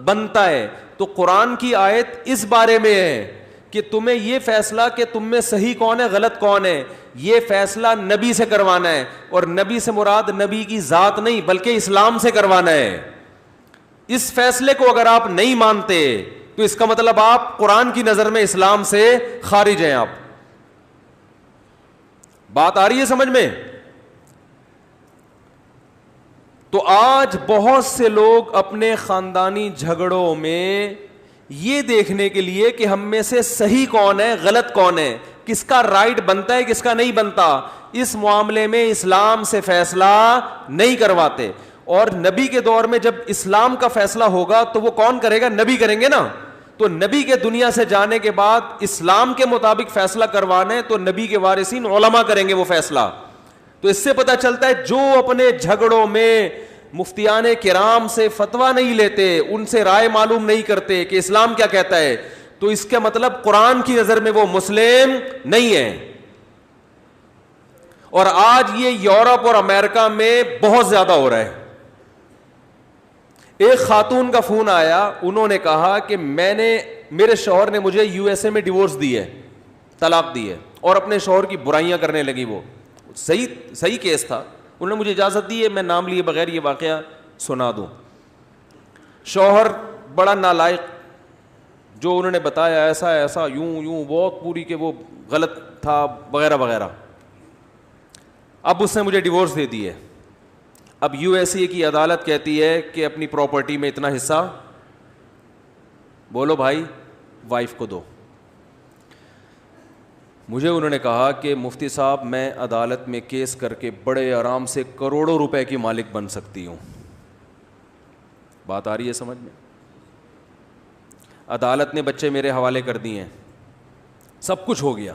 بنتا ہے. تو قرآن کی آیت اس بارے میں ہے کہ تمہیں یہ فیصلہ کہ تم میں صحیح کون ہے غلط کون ہے, یہ فیصلہ نبی سے کروانا ہے, اور نبی سے مراد نبی کی ذات نہیں بلکہ اسلام سے کروانا ہے. اس فیصلے کو اگر آپ نہیں مانتے تو اس کا مطلب آپ قرآن کی نظر میں اسلام سے خارج ہیں. آپ بات آ رہی ہے سمجھ میں؟ تو آج بہت سے لوگ اپنے خاندانی جھگڑوں میں یہ دیکھنے کے لیے کہ ہم میں سے صحیح کون ہے غلط کون ہے, کس کا رائٹ بنتا ہے کس کا نہیں بنتا, اس معاملے میں اسلام سے فیصلہ نہیں کرواتے. اور نبی کے دور میں جب اسلام کا فیصلہ ہوگا تو وہ کون کرے گا؟ نبی کریں گے نا. تو نبی کے دنیا سے جانے کے بعد اسلام کے مطابق فیصلہ کروانے تو نبی کے وارثین علماء کریں گے وہ فیصلہ. تو اس سے پتہ چلتا ہے جو اپنے جھگڑوں میں مفتیان کرام سے فتویٰ نہیں لیتے, ان سے رائے معلوم نہیں کرتے کہ اسلام کیا کہتا ہے, تو اس کا مطلب قرآن کی نظر میں وہ مسلم نہیں ہے. اور آج یہ یورپ اور امریکہ میں بہت زیادہ ہو رہا ہے. ایک خاتون کا فون آیا, انہوں نے کہا کہ میرے شوہر نے مجھے USA میں ڈیورس دی ہے, طلاق دی ہے, اور اپنے شوہر کی برائیاں کرنے لگی. وہ صحیح کیس تھا, انہوں نے مجھے اجازت دی ہے میں نام لیے بغیر یہ واقعہ سنا دوں. شوہر بڑا نالائق, جو انہوں نے بتایا ایسا یوں بہت پوری کہ وہ غلط تھا وغیرہ وغیرہ. اب اس نے مجھے ڈیورس دے دی ہے. اب USA کی عدالت کہتی ہے کہ اپنی پراپرٹی میں اتنا حصہ بولو بھائی وائف کو دو. مجھے انہوں نے کہا کہ مفتی صاحب میں عدالت میں کیس کر کے بڑے آرام سے کروڑوں روپے کی مالک بن سکتی ہوں. بات آ رہی ہے سمجھ میں؟ عدالت نے بچے میرے حوالے کر دیے ہیں, سب کچھ ہو گیا,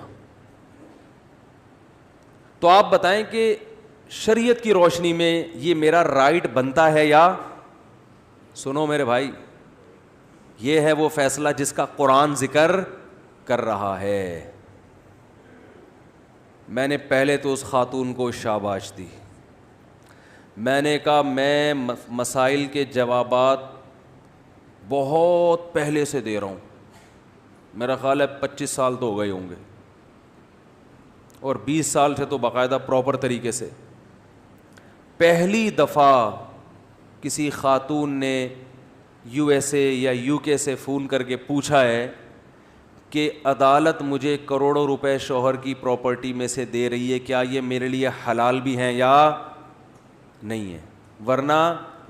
تو آپ بتائیں کہ شریعت کی روشنی میں یہ میرا رائٹ بنتا ہے یا؟ سنو میرے بھائی، یہ ہے وہ فیصلہ جس کا قرآن ذکر کر رہا ہے. میں نے پہلے تو اس خاتون کو شاباش دی. میں نے کہا میں مسائل کے جوابات بہت پہلے سے دے رہا ہوں، میرا خیال ہے 25 سال تو ہو گئے ہوں گے، اور 20 سال سے تو باقاعدہ پراپر طریقے سے. پہلی دفعہ کسی خاتون نے یو ایس اے یا یو کے سے فون کر کے پوچھا ہے کہ عدالت مجھے کروڑوں روپے شوہر کی پراپرٹی میں سے دے رہی ہے، کیا یہ میرے لیے حلال بھی ہیں یا نہیں ہے؟ ورنہ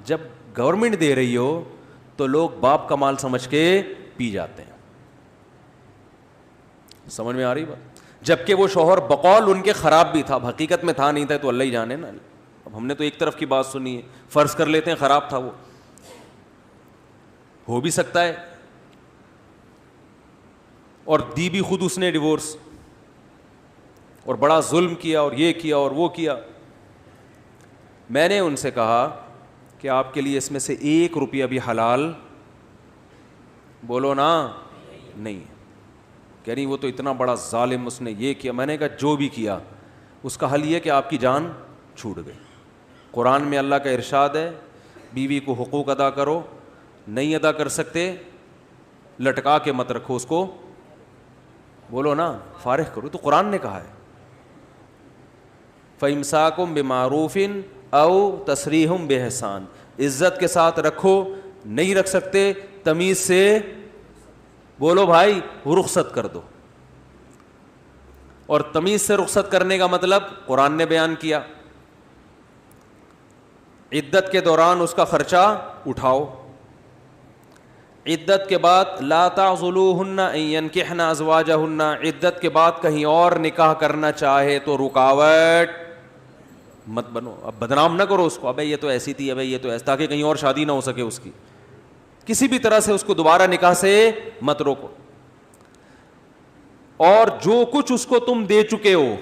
جب گورنمنٹ دے رہی ہو تو لوگ باپ کا مال سمجھ کے پی جاتے ہیں. سمجھ میں آ رہی بات؟ جبکہ وہ شوہر بقول ان کے خراب بھی تھا، حقیقت میں تھا نہیں تھا تو اللہ ہی جانے نا. اب ہم نے تو ایک طرف کی بات سنی ہے، فرض کر لیتے ہیں خراب تھا، وہ ہو بھی سکتا ہے، اور دی بھی خود اس نے ڈیورس، اور بڑا ظلم کیا اور یہ کیا اور وہ کیا. میں نے ان سے کہا کہ آپ کے لیے اس میں سے 1 روپیہ بھی حلال؟ بولو نا نہیں. کہہ رہی وہ تو اتنا بڑا ظالم، اس نے یہ کیا. میں نے کہا جو بھی کیا اس کا حل یہ کہ آپ کی جان چھوٹ گئی. قرآن میں اللہ کا ارشاد ہے بیوی کو حقوق ادا کرو، نہیں ادا کر سکتے لٹکا کے مت رکھو اس کو، بولو نا فارغ کرو. تو قرآن نے کہا ہے فَإِمْسَاكُمْ بِمَعْرُوفٍ أَوْ تَسْرِيحٌ بِإِحْسَانٍ، عزت کے ساتھ رکھو، نہیں رکھ سکتے تمیز سے بولو بھائی رخصت کر دو. اور تمیز سے رخصت کرنے کا مطلب قرآن نے بیان کیا، عدت کے دوران اس کا خرچہ اٹھاؤ. عدت کے بعد لا تعضلوہن ان ینکحن ازواجہن، عدت کے بعد کہیں اور نکاح کرنا چاہے تو رکاوٹ مت بنو. اب بدنام نہ کرو اس کو، ابے یہ تو ایسی تھی، ابے یہ تو ایسی، تاکہ کہیں اور شادی نہ ہو سکے اس کی. کسی بھی طرح سے اس کو دوبارہ نکاح سے مت روکو. اور جو کچھ اس کو تم دے چکے ہو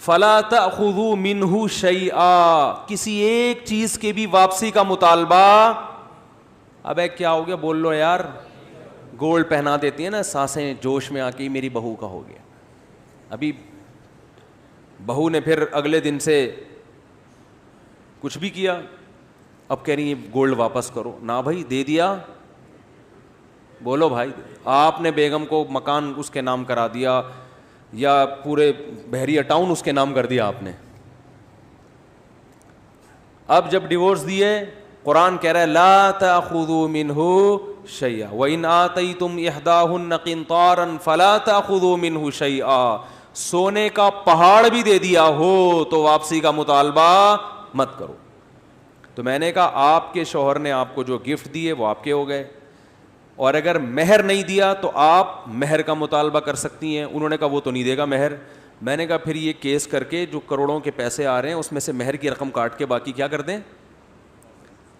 فلا تأخذوا منہ شیئا، کسی ایک چیز کے بھی واپسی کا مطالبہ. ابے کیا ہو گیا بول لو یار، گولڈ پہنا دیتی ہیں نا ساسیں جوش میں آ کے میری بہو کا ہو گیا. ابھی بہو نے پھر اگلے دن سے کچھ بھی کیا، اب کہہ رہی ہیں گولڈ واپس کرو. نہ بھائی دے دیا، بولو بھائی. آپ نے بیگم کو مکان اس کے نام کرا دیا یا پورے بحریہ ٹاؤن اس کے نام کر دیا آپ نے. اب جب ڈیورس دیے قرآن کہہ رہا ہے لا تأخذوا منہ شیئا وإن آتیتم احداہن قنطارا فلا تأخذوا منہ شیئا. سونے کا پہاڑ بھی دے دیا ہو تو واپسی کا مطالبہ مت کرو. تو میں نے کہا آپ کے شوہر نے آپ کو جو گفٹ دیے وہ آپ کے ہو گئے، اور اگر مہر نہیں دیا تو آپ مہر کا مطالبہ کر سکتی ہیں. انہوں نے کہا وہ تو نہیں دے گا مہر. میں نے کہا پھر یہ کیس کر کے جو کروڑوں کے پیسے آ رہے ہیں اس میں سے مہر کی رقم کاٹ کے باقی کیا کر دیں؟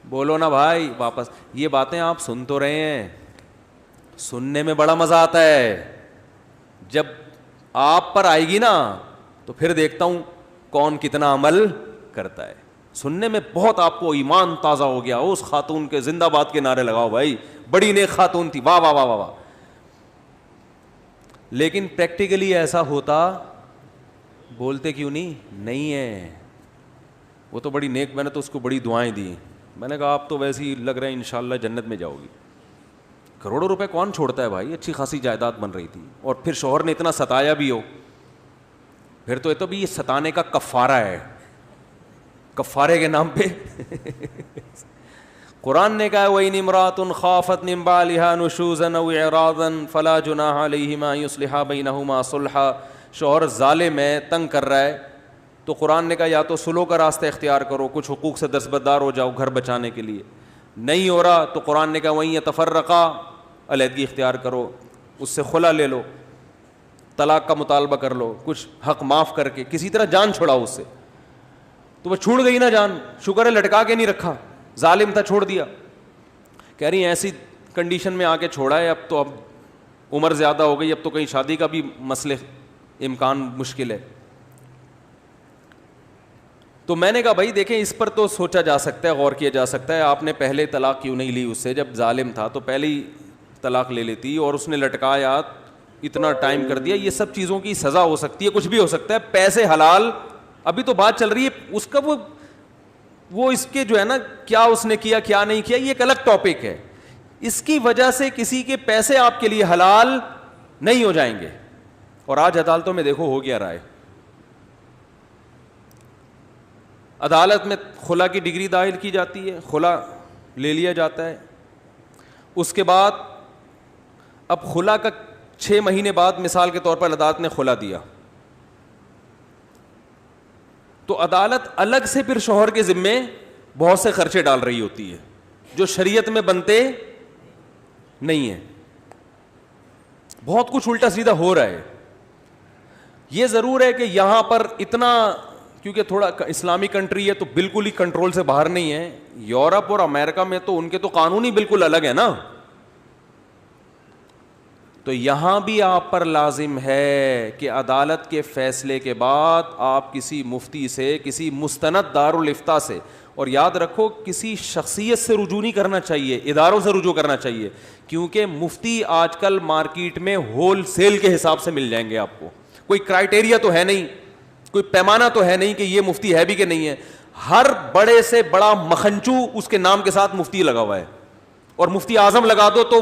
بولو نا بھائی واپس. یہ باتیں آپ سن تو رہے ہیں، سننے میں بڑا مزہ آتا ہے، جب آپ پر آئے گی نا تو پھر دیکھتا ہوں کون کتنا عمل کرتا ہے. سننے میں بہت آپ کو ایمان تازہ ہو گیا، اس خاتون کے زندہ باد کے نعرے لگاؤ بھائی، بڑی نیک خاتون تھی، واہ واہ واہ واہ. لیکن پریکٹیکلی ایسا ہوتا بولتے کیوں نہیں ہے. وہ تو بڑی نیک، میں نے تو اس کو بڑی دعائیں دی. میں نے کہا آپ تو ویسے ہی لگ رہے ہیں انشاءاللہ جنت میں جاؤ گی. کروڑوں روپے کون چھوڑتا ہے بھائی؟ اچھی خاصی جائیداد بن رہی تھی، اور پھر شوہر نے اتنا ستایا بھی ہو، پھر تو یہ تو بھی یہ ستانے کا کفارہ ہے. کفارے کے نام پہ قرآن نے کہا وَإِنِ امْرَأَةٌ خَافَتْ مِنْ بَعْلِهَا نُشُوزًا أَوْ إِعْرَاضًا فَلَا جُنَاحَ عَلَيْهِمَا أَن يُصْلِحَا بَيْنَهُمَا صُلْحًا. شوہر ظالم ہے، تنگ کر رہا ہے، تو قرآن نے کہا یا تو صلح کا راستہ اختیار کرو، کچھ حقوق سے دستبردار ہو جاؤ گھر بچانے کے لیے. نہیں ہو رہا تو قرآن نے کہا وَإِن يَتَفَرَّقَا، علیحدگی اختیار کرو، اس سے خلا لے لو، طلاق کا مطالبہ کر لو، کچھ حق معاف کر کے کسی طرح جان چھڑاؤ اس سے. تو وہ چھوڑ گئی نا جان، شکر ہے لٹکا کے نہیں رکھا، ظالم تھا چھوڑ دیا. کہہ رہی ہیں ایسی کنڈیشن میں آ کے چھوڑا ہے، اب عمر زیادہ ہو گئی، اب تو کہیں شادی کا بھی مسئلے امکان مشکل ہے. تو میں نے کہا بھائی دیکھیں اس پر تو سوچا جا سکتا ہے, غور کیا جا سکتا ہے, آپ نے پہلے طلاق کیوں نہیں لی اس سے؟ جب ظالم تھا تو پہلے ہی طلاق لے لیتی, اور اس نے لٹکایا, اتنا ٹائم کر دیا. یہ سب چیزوں کی سزا ہو سکتی ہے, کچھ بھی ہو سکتا ہے. پیسے حلال, ابھی تو بات چل رہی ہے اس کا, وہ اس کے جو ہے نا کیا اس نے کیا کیا نہیں کیا, یہ ایک الگ ٹاپک ہے. اس کی وجہ سے کسی کے پیسے آپ کے لیے حلال نہیں ہو جائیں گے. اور آج عدالتوں میں دیکھو ہو گیا رائے, عدالت میں خلا کی ڈگری دائر کی جاتی ہے, خلا لے لیا جاتا ہے. اس کے بعد اب خلا کا 6 مہینے بعد مثال کے طور پر عدالت نے خلا دیا, تو عدالت الگ سے پھر شوہر کے ذمے بہت سے خرچے ڈال رہی ہوتی ہے جو شریعت میں بنتے نہیں ہیں. بہت کچھ الٹا سیدھا ہو رہا ہے. یہ ضرور ہے کہ یہاں پر اتنا, کیونکہ تھوڑا اسلامی کنٹری ہے تو بالکل ہی کنٹرول سے باہر نہیں ہے. یورپ اور امریکہ میں تو ان کے تو قانون ہی بالکل الگ ہے نا. تو یہاں بھی آپ پر لازم ہے کہ عدالت کے فیصلے کے بعد آپ کسی مفتی سے, کسی مستند دارالافتاء سے, اور یاد رکھو کسی شخصیت سے رجوع نہیں کرنا چاہیے, اداروں سے رجوع کرنا چاہیے, کیونکہ مفتی آج کل مارکیٹ میں ہول سیل کے حساب سے مل جائیں گے آپ کو. کوئی کرائٹیریا تو ہے نہیں, کوئی پیمانہ تو ہے نہیں کہ یہ مفتی ہے بھی کہ نہیں ہے. ہر بڑے سے بڑا مکھنچو اس کے نام کے ساتھ مفتی لگا ہوا ہے, اور مفتی اعظم لگا دو تو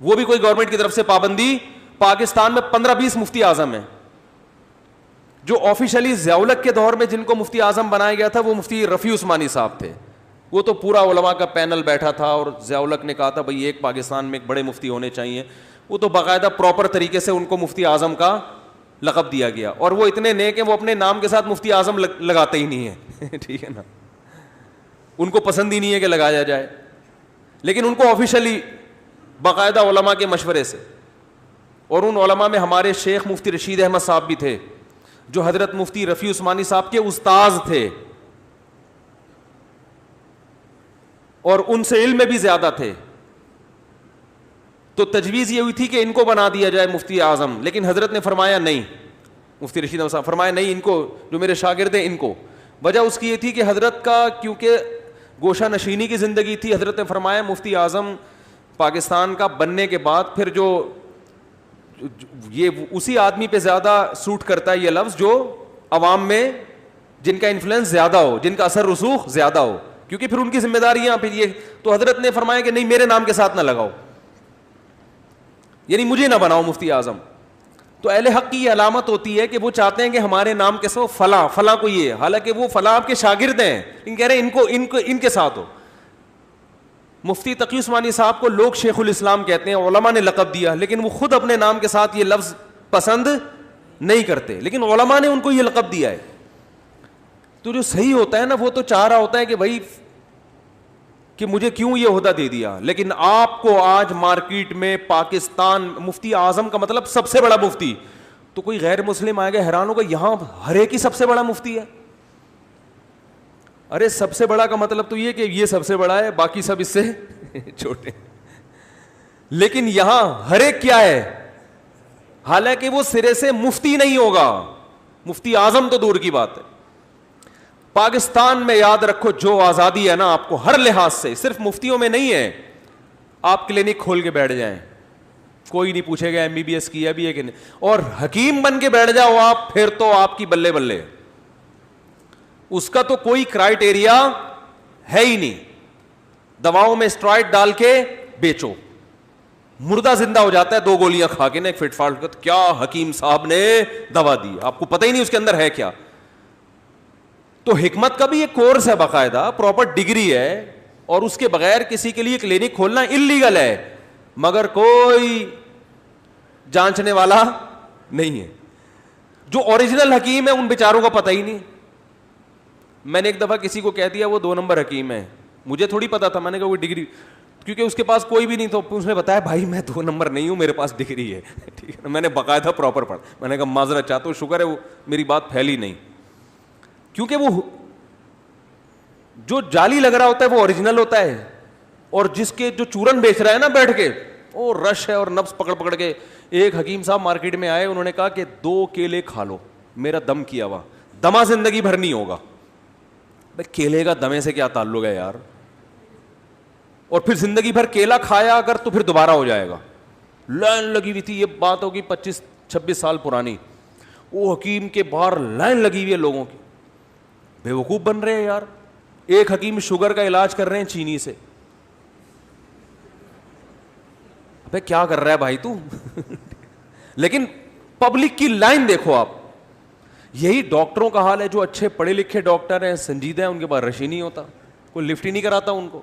وہ بھی کوئی گورنمنٹ کی طرف سے پابندی. پاکستان میں 15-20 مفتی اعظم ہیں. جو آفیشلی ضیاء-ال-حق کے دور میں جن کو مفتی اعظم بنایا گیا تھا وہ مفتی رفیع عثمانی صاحب تھے. وہ تو پورا علماء کا پینل بیٹھا تھا اور ضیاء-ال-حق نے کہا تھا بھئی ایک پاکستان میں ایک بڑے مفتی ہونے چاہیے. وہ تو باقاعدہ پراپر طریقے سے ان کو مفتی اعظم کا لقب دیا گیا, اور وہ اتنے نیک ہیں وہ اپنے نام کے ساتھ مفتی اعظم لگاتے ہی نہیں ہیں. ٹھیک ہے نا, ان کو پسند ہی نہیں ہے کہ لگایا جائے, لیکن ان کو آفیشلی باقاعدہ علماء کے مشورے سے. اور ان علماء میں ہمارے شیخ مفتی رشید احمد صاحب بھی تھے جو حضرت مفتی رفیع عثمانی صاحب کے استاذ تھے, اور ان سے علم میں بھی زیادہ تھے. تو تجویز یہ ہوئی تھی کہ ان کو بنا دیا جائے مفتی اعظم, لیکن حضرت نے فرمایا نہیں, مفتی رشید احمد صاحب فرمایا نہیں, ان کو جو میرے شاگرد ہیں ان کو. وجہ اس کی یہ تھی کہ حضرت کا کیونکہ گوشہ نشینی کی زندگی تھی, حضرت نے فرمایا مفتی اعظم پاکستان کا بننے کے بعد پھر جو یہ اسی آدمی پہ زیادہ سوٹ کرتا ہے یہ لفظ جو عوام میں جن کا انفلوئنس زیادہ ہو, جن کا اثر رسوخ زیادہ ہو, کیونکہ پھر ان کی ذمہ داریاں پھر یہ. تو حضرت نے فرمایا کہ نہیں میرے نام کے ساتھ نہ لگاؤ, یعنی مجھے نہ بناؤ مفتی اعظم. تو اہل حق کی یہ علامت ہوتی ہے کہ وہ چاہتے ہیں کہ ہمارے نام کے ساتھ فلاں فلاں کو یہ, حالانکہ وہ فلاں آپ کے شاگرد ہیں, ان کہہ رہے ہیں ان کے ساتھ ہو. مفتی تقی عثمانی صاحب کو لوگ شیخ الاسلام کہتے ہیں, علماء نے لقب دیا, لیکن وہ خود اپنے نام کے ساتھ یہ لفظ پسند نہیں کرتے, لیکن علماء نے ان کو یہ لقب دیا ہے. تو جو صحیح ہوتا ہے نا وہ تو چاہ رہا ہوتا ہے کہ بھائی کہ مجھے کیوں یہ عہدہ دے دیا. لیکن آپ کو آج مارکیٹ میں پاکستان مفتی اعظم کا مطلب سب سے بڑا مفتی, تو کوئی غیر مسلم آئے گا حیران ہوگا یہاں ہر ایک ہی سب سے بڑا مفتی ہے. ارے سب سے بڑا کا مطلب تو یہ کہ یہ سب سے بڑا ہے, باقی سب اس سے چھوٹے. لیکن یہاں ہر ایک کیا ہے, حالانکہ وہ سرے سے مفتی نہیں ہوگا, مفتی اعظم تو دور کی بات ہے. پاکستان میں یاد رکھو جو آزادی ہے نا آپ کو ہر لحاظ سے, صرف مفتیوں میں نہیں ہے. آپ کلینک کھول کے بیٹھ جائیں, کوئی نہیں پوچھے گا MBBS کیا بھی ہے کہ نہیں, اور حکیم بن کے بیٹھ جاؤ آپ, پھر تو آپ کی بلے بلے, اس کا تو کوئی کرائٹیریا ہے ہی نہیں. دواؤں میں اسٹرائڈ ڈال کے بیچو, مردہ زندہ ہو جاتا ہے 2 گولیاں کھا کے نا, ایک فٹ فالٹ کا, کیا حکیم صاحب نے دوا دی, آپ کو پتہ ہی نہیں اس کے اندر ہے کیا. تو حکمت کا بھی ایک کورس ہے باقاعدہ, پراپر ڈگری ہے, اور اس کے بغیر کسی کے لیے کلینک کھولنا انلیگل ہے, مگر کوئی جانچنے والا نہیں ہے. جو اوریجنل حکیم ہے ان بیچاروں کا پتہ ہی نہیں. میں نے ایک دفعہ کسی کو کہہ دیا وہ 2 نمبر حکیم ہے, مجھے تھوڑی پتا تھا, میں نے کہا وہ ڈگری, کیونکہ اس کے پاس کوئی بھی نہیں, تو اس نے بتایا بھائی میں 2 نمبر نہیں ہوں, میرے پاس ڈگری ہے. ٹھیک ہے, میں نے باقاعدہ پراپر پڑھا. میں نے کہا معذرت چاہتا ہوں, شکر ہے وہ میری بات پھیلی نہیں, کیونکہ وہ جو جعلی لگ رہا ہوتا ہے وہ اوریجنل ہوتا ہے, اور جس کے جو چورن بیچ رہا ہے نا بیٹھ کے, وہ رش ہے اور نفس پکڑ پکڑ کے. ایک حکیم صاحب مارکیٹ میں آئے, انہوں نے کہا کہ 2 کیلے کھا لو, میرا دم کیا ہوا, دما زندگی بھر نہیں ہوگا, بھائی کیلے کا دمے سے کیا تعلق ہے یار؟ اور پھر زندگی بھر کیلا کھایا اگر تو پھر دوبارہ ہو جائے گا. لائن لگی ہوئی تھی, یہ بات ہوگی 25-26 سال پرانی, وہ حکیم کے باہر لائن لگی ہوئی ہے لوگوں کی, بیوقوف بن رہے ہیں یار. ایک حکیم شوگر کا علاج کر رہے ہیں چینی سے. ابے کیا کر رہا ہے بھائی تو؟ لیکن پبلک کی لائن دیکھو آپ. یہی ڈاکٹروں کا حال ہے, جو اچھے پڑھے لکھے ڈاکٹر ہیں, سنجیدہ ہیں, ان کے پاس رش ہی نہیں ہوتا, کوئی لفٹ ہی نہیں کراتا ان کو.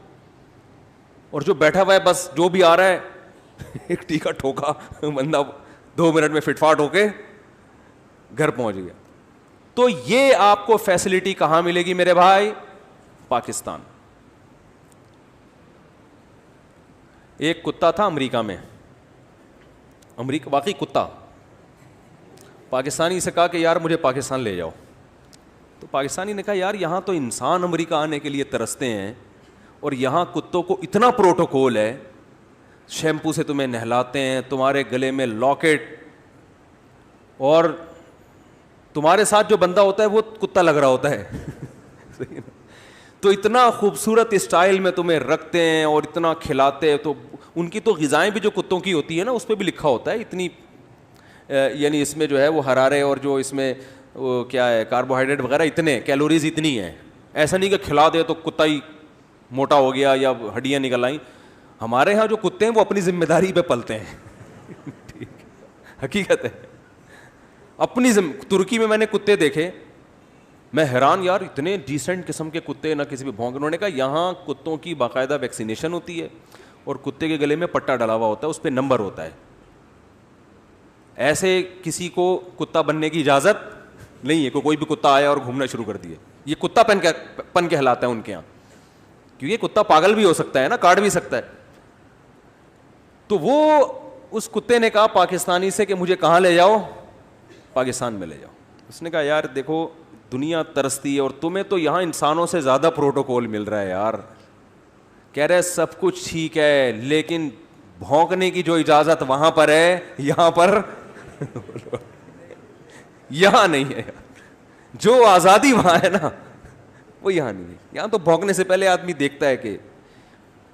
اور جو بیٹھا ہوا ہے بس جو بھی آ رہا ہے ایک ٹیکا ٹھوکا, بندہ 2 منٹ میں فٹ فاٹ ہو کے گھر پہنچ گیا. تو یہ آپ کو فیسلٹی کہاں ملے گی میرے بھائی؟ پاکستان. ایک کتا تھا امریکہ میں, امریکہ واقعی کتا, پاکستانی سے کہا کہ یار مجھے پاکستان لے جاؤ. تو پاکستانی نے کہا یار یہاں تو انسان امریکہ آنے کے لیے ترستے ہیں, اور یہاں کتوں کو اتنا پروٹوکول ہے, شیمپو سے تمہیں نہلاتے ہیں, تمہارے گلے میں لاکٹ, اور تمہارے ساتھ جو بندہ ہوتا ہے وہ کتا لگ رہا ہوتا ہے. تو اتنا خوبصورت اسٹائل میں تمہیں رکھتے ہیں اور اتنا کھلاتے ہیں. تو ان کی تو غذائیں بھی جو کتوں کی ہوتی ہے نا, اس پہ بھی لکھا ہوتا ہے اتنی, یعنی اس میں جو ہے وہ حرارے اور جو اس میں وہ کیا ہے کاربوہائیڈریٹ وغیرہ اتنے, کیلوریز اتنی ہیں. ایسا نہیں کہ کھلا دے تو کتا ہی موٹا ہو گیا یا ہڈیاں نکل آئیں. ہمارے ہاں جو کتے ہیں وہ اپنی ذمہ داری پہ پلتے ہیں. حقیقت ہے, اپنی ترکی میں نے کتے دیکھے, میں حیران یار, اتنے ڈیسنٹ قسم کے کتے, نہ کسی پہ بھونک. انہوں نے کہا یہاں کتوں کی باقاعدہ ویکسینیشن ہوتی ہے, اور کتے کے گلے میں پٹا ڈلا ہوا ہوتا ہے, اس پہ نمبر ہوتا ہے. ایسے کسی کو کتا بننے کی اجازت نہیں ہے کہ کوئی بھی کتا آیا اور گھومنا شروع کر دیے. یہ کتا پن کہلاتا ہے ان کے یہاں, کیونکہ کتا پاگل بھی ہو سکتا ہے نا, کاٹ بھی سکتا ہے. تو وہ اس کتے نے کہا پاکستانی سے کہ مجھے کہاں لے جاؤ؟ پاکستان میں لے جاؤ. اس نے کہا یار دیکھو دنیا ترستی ہے, اور تمہیں تو یہاں انسانوں سے زیادہ پروٹوکول مل رہا ہے یار. کہہ رہے سب کچھ ٹھیک ہے, لیکن بھونکنے کی جو اجازت وہاں پر ہے, یہاں پر یہاں نہیں ہے. جو آزادی وہاں ہے نا وہ یہاں نہیں ہے. یہاں تو بھونکنے سے پہلے آدمی دیکھتا ہے کہ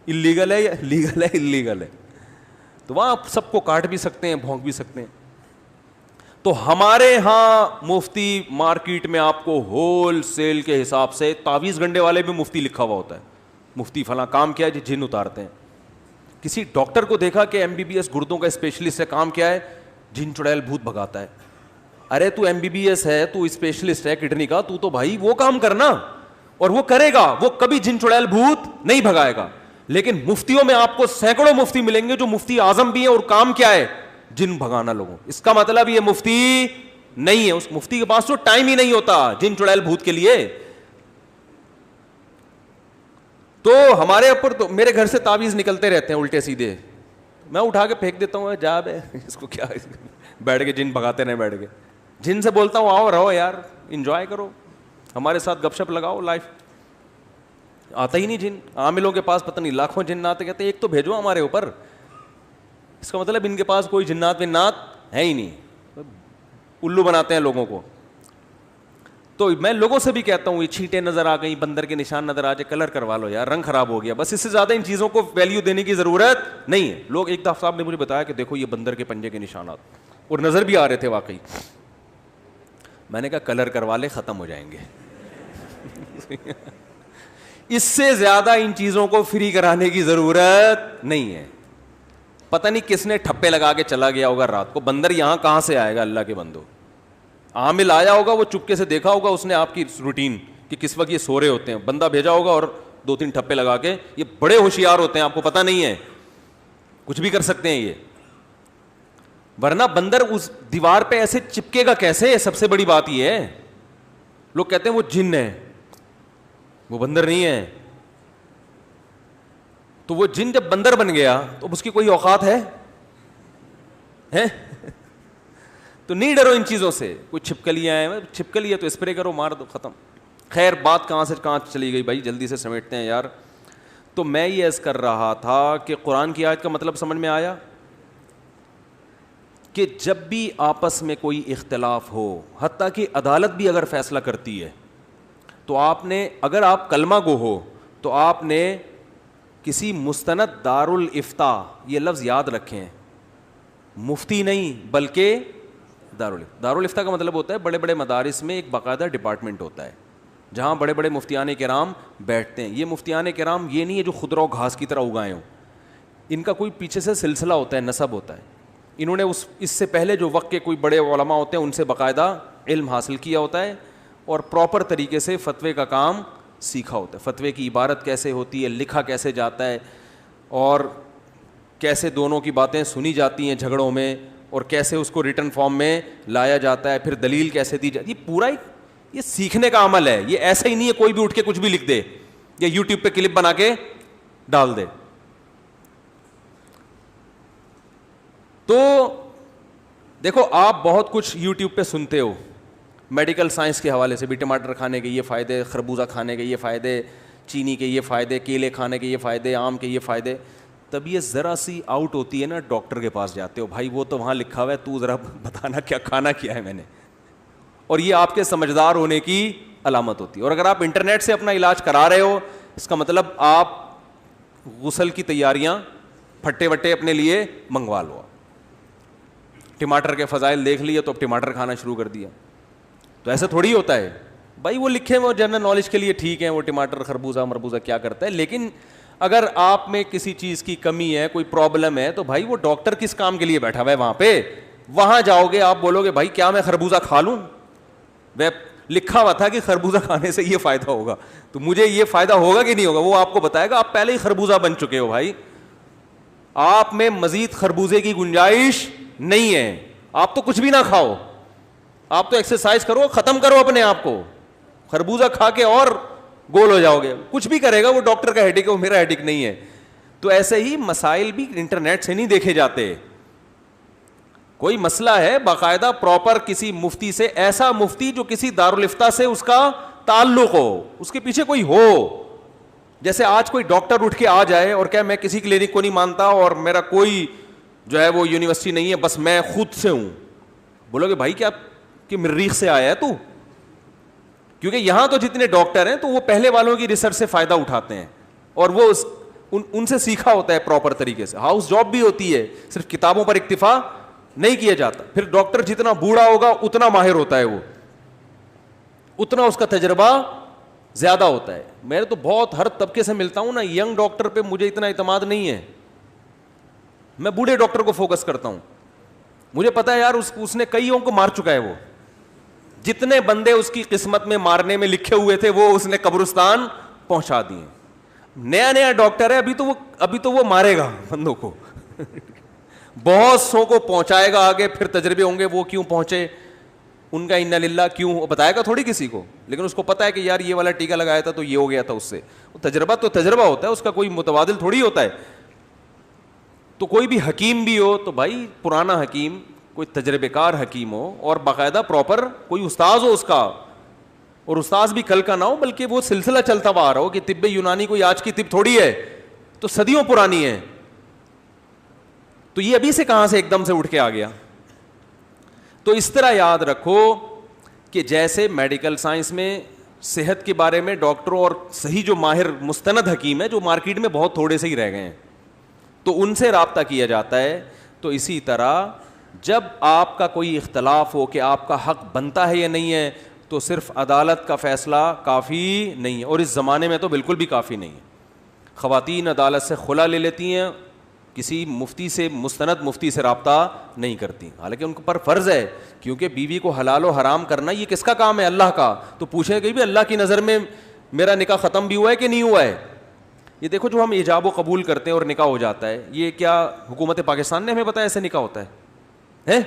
اللیگل ہے یا لیگل ہے. اللیگل ہے تو وہاں سب کو کاٹ بھی سکتے ہیں, بھونک بھی سکتے ہیں. تو ہمارے ہاں مفتی مارکیٹ میں آپ کو ہول سیل کے حساب سے, تعویذ گنڈے والے بھی مفتی لکھا ہوا ہوتا ہے, مفتی فلاں کام کیا ہے جی جن اتارتے ہیں. کسی ڈاکٹر کو دیکھا کہ MBBS گردوں کا اسپیشلسٹ ہے, کام کیا ہے جن چڑیل بھوت بھگاتا ہے. ارے تو MBBS ہے, تو اسپیشلسٹ ہے کڈنی کا, تو بھائی وہ کام کرنا, اور وہ کرے گا, وہ کبھی جن چڑیل بھوت نہیں بھگائے گا. لیکن مفتیوں میں آپ کو سینکڑوں مفتی ملیں گے جو مفتی اعظم بھی ہیں, اور کام کیا ہے جن بھگانا لوگوں. اس کا مطلب یہ مفتی نہیں ہے, اس مفتی کے پاس تو ٹائم ہی نہیں ہوتا جن چڑیل بھوت کے لیے. تو ہمارے اوپر تو میرے گھر سے تعویذ نکلتے رہتے ہیں الٹے سیدھے, میں اٹھا کے پھینک دیتا ہوں, جاب ہے اس کو کیا, بیٹھ کے جن بھگاتے رہے بیٹھ کے. جن سے بولتا ہوں آؤ رہو یار, انجوائے کرو, ہمارے ساتھ گپ شپ لگاؤ. لائف آتا ہی نہیں جن. عاملوں کے پاس پتہ نہیں لاکھوں جنات, کہتے ایک تو بھیجو ہمارے اوپر. اس کا مطلب ان کے پاس کوئی جنات ونات ہے ہی نہیں, الو بناتے ہیں لوگوں کو. تو میں لوگوں سے بھی کہتا ہوں یہ چھینٹیں نظر آ گئی, بندر کے نشان نظر آ جائے, کلر کروا لو یار, رنگ خراب ہو گیا, بس اس سے زیادہ ان چیزوں کو ویلیو دینے کی ضرورت نہیں ہے. لوگ ایک دفعہ صاحب نے مجھے بتایا کہ دیکھو یہ بندر کے پنجے کے نشانات, اور نظر بھی آ رہے تھے واقعی. میں نے کہا کلر کروا لے, ختم ہو جائیں گے. اس سے زیادہ ان چیزوں کو فری کرانے کی ضرورت نہیں ہے. پتہ نہیں کس نے ٹھپے لگا کے چلا گیا ہوگا رات کو. بندر یہاں کہاں سے آئے گا اللہ کے بندو؟ عامل آیا ہوگا, وہ چپکے سے دیکھا ہوگا اس نے آپ کی روٹین کہ کس وقت یہ سو رہے ہوتے ہیں, بندہ بھیجا ہوگا اور 2-3 ٹھپے لگا کے. یہ بڑے ہوشیار ہوتے ہیں, آپ کو پتہ نہیں ہے, کچھ بھی کر سکتے ہیں یہ. ورنہ بندر اس دیوار پہ ایسے چپکے گا کیسے؟ سب سے بڑی بات یہ ہے. لوگ کہتے ہیں وہ جن ہے, وہ بندر نہیں ہے. تو وہ جن جب بندر بن گیا تو اس کی کوئی اوقات ہے؟ تو نہیں ڈرو ان چیزوں سے. کوئی چھپکلیاں ہیں, چھپکلی ہے تو اسپرے کرو, مار دو, ختم. خیر بات کہاں سے کہاں چلی گئی بھائی, جلدی سے سمیٹتے ہیں یار. تو میں یہ عرض کر رہا تھا کہ قرآن کی آیت کا مطلب سمجھ میں آیا کہ جب بھی آپس میں کوئی اختلاف ہو, حتیٰ کہ عدالت بھی اگر فیصلہ کرتی ہے, تو آپ نے, اگر آپ کلمہ گو ہو تو آپ نے کسی مستند دارالفتاء, یہ لفظ یاد رکھیں, مفتی نہیں بلکہ دارالفتاء کا مطلب ہوتا ہے بڑے بڑے مدارس میں ایک باقاعدہ ڈپارٹمنٹ ہوتا ہے جہاں بڑے بڑے مفتیان کرام بیٹھتے ہیں. یہ مفتیان کرام یہ نہیں ہے جو خضرا و گھاس کی طرح اگائے ہوں, ان کا کوئی پیچھے سے سلسلہ ہوتا ہے, نسب ہوتا ہے. انہوں نے اس سے پہلے جو وقت کے کوئی بڑے علماء ہوتے ہیں ان سے باقاعدہ علم حاصل کیا ہوتا ہے اور پراپر طریقے سے فتوے کا کام سیکھا ہوتا ہے. فتوے کی عبارت کیسے ہوتی ہے, لکھا کیسے جاتا ہے, اور کیسے دونوں کی باتیں سنی جاتی ہیں جھگڑوں میں, اور کیسے اس کو ریٹن فارم میں لایا جاتا ہے, پھر دلیل کیسے دی جاتی ہے. یہ پورا یہ سیکھنے کا عمل ہے. یہ ایسا ہی نہیں ہے کوئی بھی اٹھ کے کچھ بھی لکھ دے یا یوٹیوب پہ کلپ بنا کے ڈال دے. تو دیکھو آپ بہت کچھ یوٹیوب پہ سنتے ہو میڈیکل سائنس کے حوالے سے بھی, ٹماٹر کھانے کے یہ فائدے, خربوزہ کھانے کے یہ فائدے, چینی کے یہ فائدے, کیلے کھانے کے یہ فائدے, آم کے یہ فائدے. تب یہ ذرا سی آؤٹ ہوتی ہے نا, ڈاکٹر کے پاس جاتے ہو, بھائی وہ تو وہاں لکھا ہوا ہے, تو ذرا بتانا کیا کھانا کیا ہے میں نے. اور یہ آپ کے سمجھدار ہونے کی علامت ہوتی ہے. اور اگر آپ انٹرنیٹ سے اپنا علاج کرا رہے ہو, اس کا مطلب آپ غسل کی تیاریاں پھٹے وٹے اپنے لیے منگوا لو. ٹماٹر کے فضائل دیکھ لیے تو اب ٹماٹر کھانا شروع کر دیا. تو ایسا تھوڑی ہوتا ہے بھائی, وہ لکھے وہ جنرل نالج کے لیے ٹھیک ہے, وہ ٹماٹر خربوزہ مربوزہ کیا کرتا ہے, لیکن اگر آپ میں کسی چیز کی کمی ہے, کوئی پرابلم ہے, تو بھائی وہ ڈاکٹر کس کام کے لیے بیٹھا ہوا ہے وہاں پہ. وہاں جاؤ گے آپ بولو گے بھائی کیا میں خربوزہ کھا لوں, وہ لکھا ہوا تھا کہ خربوزہ کھانے سے یہ فائدہ ہوگا, تو مجھے یہ فائدہ ہوگا کہ نہیں ہوگا وہ آپ کو بتائے گا. آپ پہلے ہی خربوزہ بن چکے ہو بھائی, آپ میں مزید خربوزے کی گنجائش نہیں ہے. آپ تو کچھ بھی نہ کھاؤ, آپ تو ایکسرسائز کرو, ختم کرو اپنے آپ کو. خربوزہ کھا کے اور گول ہو جاؤ گے. کچھ بھی کرے گا وہ ڈاکٹر کا ہیڈک ہے, وہ میرا ہیڈک نہیں ہے. تو ایسے ہی مسائل بھی انٹرنیٹ سے نہیں دیکھے جاتے. کوئی مسئلہ ہے باقاعدہ پراپر کسی مفتی سے, ایسا مفتی جو کسی دارالفتاء سے اس کا تعلق ہو, اس کے پیچھے کوئی ہو. جیسے آج کوئی ڈاکٹر اٹھ کے آ جائے اور کہ میں کسی کلینک کو نہیں مانتا اور میرا کوئی جو ہے وہ یونیورسٹی نہیں ہے, بس میں خود سے ہوں. بولو گے بھائی کیا کہ مریخ سے آیا ہے تو, کیونکہ یہاں تو جتنے ڈاکٹر ہیں تو وہ پہلے والوں کی ریسرچ سے فائدہ اٹھاتے ہیں اور وہ ان سے سیکھا ہوتا ہے پراپر طریقے سے. ہاؤس جاب بھی ہوتی ہے, صرف کتابوں پر اکتفا نہیں کیا جاتا. پھر ڈاکٹر جتنا بوڑھا ہوگا اتنا ماہر ہوتا ہے, وہ اتنا اس کا تجربہ زیادہ ہوتا ہے. میں تو بہت ہر طبقے سے ملتا ہوں نا, ینگ ڈاکٹر پہ مجھے اتنا اعتماد نہیں ہے, میں بوڑھے ڈاکٹر کو فوکس کرتا ہوں. مجھے پتا ہے یار اس نے کئیوں کو مار چکا ہے, وہ جتنے بندے اس کی قسمت میں مارنے میں لکھے ہوئے تھے وہ اس نے قبرستان پہنچا دیے. نیا نیا ڈاکٹر ہے, ابھی تو وہ مارے گا بندوں کو بہت سو کو پہنچائے گا آگے. پھر تجربے ہوں گے وہ کیوں پہنچے, ان کا انا للہ کیوں, بتائے گا تھوڑی کسی کو, لیکن اس کو پتا ہے کہ یار یہ والا ٹیکا لگایا تھا تو یہ ہو گیا تھا اس سے. تجربہ تو تجربہ ہوتا ہے, اس کا کوئی متبادل تھوڑی ہوتا ہے. تو کوئی بھی حکیم بھی ہو تو بھائی پرانا حکیم, کوئی تجربے کار حکیم ہو اور باقاعدہ پراپر کوئی استاذ ہو اس کا, اور استاذ بھی کل کا نہ ہو بلکہ وہ سلسلہ چلتا ہوا آ رہا ہو کہ طب یونانی کوئی آج کی طب تھوڑی ہے, تو صدیوں پرانی ہے. تو یہ ابھی سے کہاں سے ایک دم سے اٹھ کے آ گیا. تو اس طرح یاد رکھو کہ جیسے میڈیکل سائنس میں صحت کے بارے میں ڈاکٹروں اور صحیح جو ماہر مستند حکیم ہے جو مارکیٹ میں بہت تھوڑے سے ہی رہ گئے ہیں, تو ان سے رابطہ کیا جاتا ہے. تو اسی طرح جب آپ کا کوئی اختلاف ہو کہ آپ کا حق بنتا ہے یا نہیں ہے, تو صرف عدالت کا فیصلہ کافی نہیں ہے, اور اس زمانے میں تو بالکل بھی کافی نہیں ہے. خواتین عدالت سے خلا لے لیتی ہیں, کسی مفتی سے مستند مفتی سے رابطہ نہیں کرتی, حالانکہ ان پر فرض ہے, کیونکہ بیوی کو حلال و حرام کرنا یہ کس کا کام ہے, اللہ کا. تو پوچھے گئی بھی اللہ کی نظر میں میرا نکاح ختم بھی ہوا ہے کہ نہیں ہوا ہے. یہ دیکھو جو ہم ایجاب و قبول کرتے ہیں اور نکاح ہو جاتا ہے, یہ کیا حکومت پاکستان نے ہمیں بتایا ایسے نکاح ہوتا ہے؟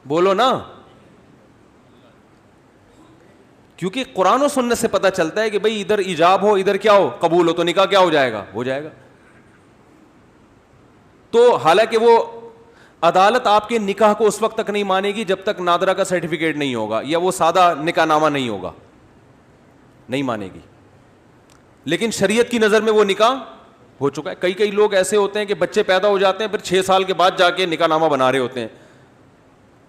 بولو نا, کیونکہ قرآن و سنت سے پتہ چلتا ہے کہ بھئی ادھر ایجاب ہو ادھر کیا ہو, قبول ہو, تو نکاح کیا ہو جائے گا, ہو جائے گا. تو حالانکہ وہ عدالت آپ کے نکاح کو اس وقت تک نہیں مانے گی جب تک نادرہ کا سرٹیفکیٹ نہیں ہوگا یا وہ سادہ نکاح نامہ نہیں ہوگا, نہیں مانے گی. لیکن شریعت کی نظر میں وہ نکاح ہو چکا ہے. کئی لوگ ایسے ہوتے ہیں کہ بچے پیدا ہو جاتے ہیں پھر 6 سال کے بعد جا کے نکاح نامہ بنا رہے ہوتے ہیں.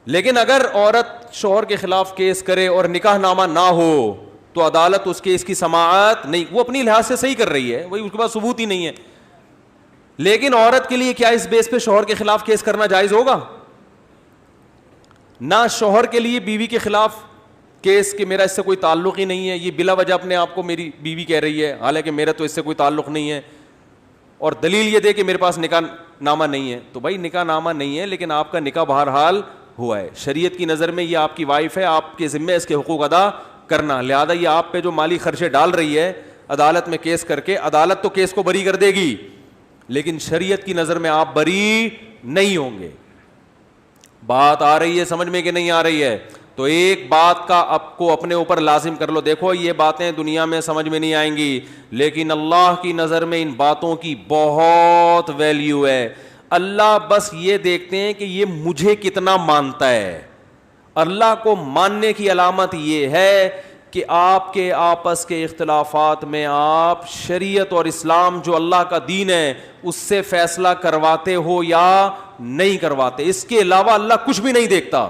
لیکن اگر عورت شوہر کے خلاف کیس کرے اور نکاح نامہ نہ ہو تو عدالت اس کیس کی سماعت نہیں, وہ اپنی لحاظ سے صحیح کر رہی ہے, وہی اس کے پاس ثبوت ہی نہیں ہے. لیکن عورت کے لیے کیا اس بیس پہ شوہر کے خلاف کیس کرنا جائز ہوگا؟ نہ شوہر کے لیے بیوی کے خلاف کیس کہ میرا اس سے کوئی تعلق ہی نہیں ہے, یہ بلا وجہ اپنے آپ کو میری بیوی کہہ رہی ہے, حالانکہ میرا تو اس سے کوئی تعلق نہیں ہے, اور دلیل یہ دے کہ میرے پاس نکاح نامہ نہیں ہے. تو بھائی نکاح نامہ نہیں ہے, لیکن آپ کا نکاح بہرحال ہوا ہے. شریعت کی نظر میں یہ آپ کی وائف ہے, آپ کے ذمہ اس کے حقوق ادا کرنا, لہذا یہ آپ پہ جو مالی خرچے ڈال رہی ہے عدالت میں کیس کر کے, عدالت تو کیس کو بری کر دے گی, لیکن شریعت کی نظر میں آپ بری نہیں ہوں گے. بات آ رہی ہے سمجھ میں کہ نہیں آ رہی ہے؟ تو ایک بات کا آپ کو اپنے اوپر لازم کر لو, دیکھو یہ باتیں دنیا میں سمجھ میں نہیں آئیں گی, لیکن اللہ کی نظر میں ان باتوں کی بہت ویلیو ہے. اللہ بس یہ دیکھتے ہیں کہ یہ مجھے کتنا مانتا ہے. اللہ کو ماننے کی علامت یہ ہے کہ آپ کے آپس کے اختلافات میں آپ شریعت اور اسلام جو اللہ کا دین ہے اس سے فیصلہ کرواتے ہو یا نہیں کرواتے. اس کے علاوہ اللہ کچھ بھی نہیں دیکھتا,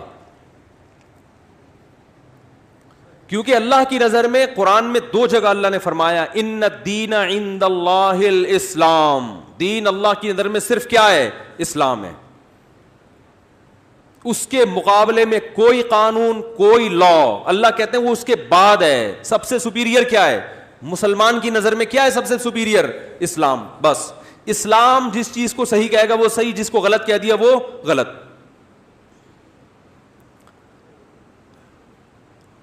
کیونکہ اللہ کی نظر میں قرآن میں 2 جگہ اللہ نے فرمایا ان الدین عند اللہ الاسلام, دین اللہ کی نظر میں صرف کیا ہے؟ اسلام ہے. اس کے مقابلے میں کوئی قانون, کوئی لا, اللہ کہتے ہیں وہ اس کے بعد ہے. سب سے سپیریئر کیا ہے؟ مسلمان کی نظر میں کیا ہے سب سے سپیریئر؟ اسلام. بس اسلام جس چیز کو صحیح کہے گا وہ صحیح, جس کو غلط کہہ دیا وہ غلط.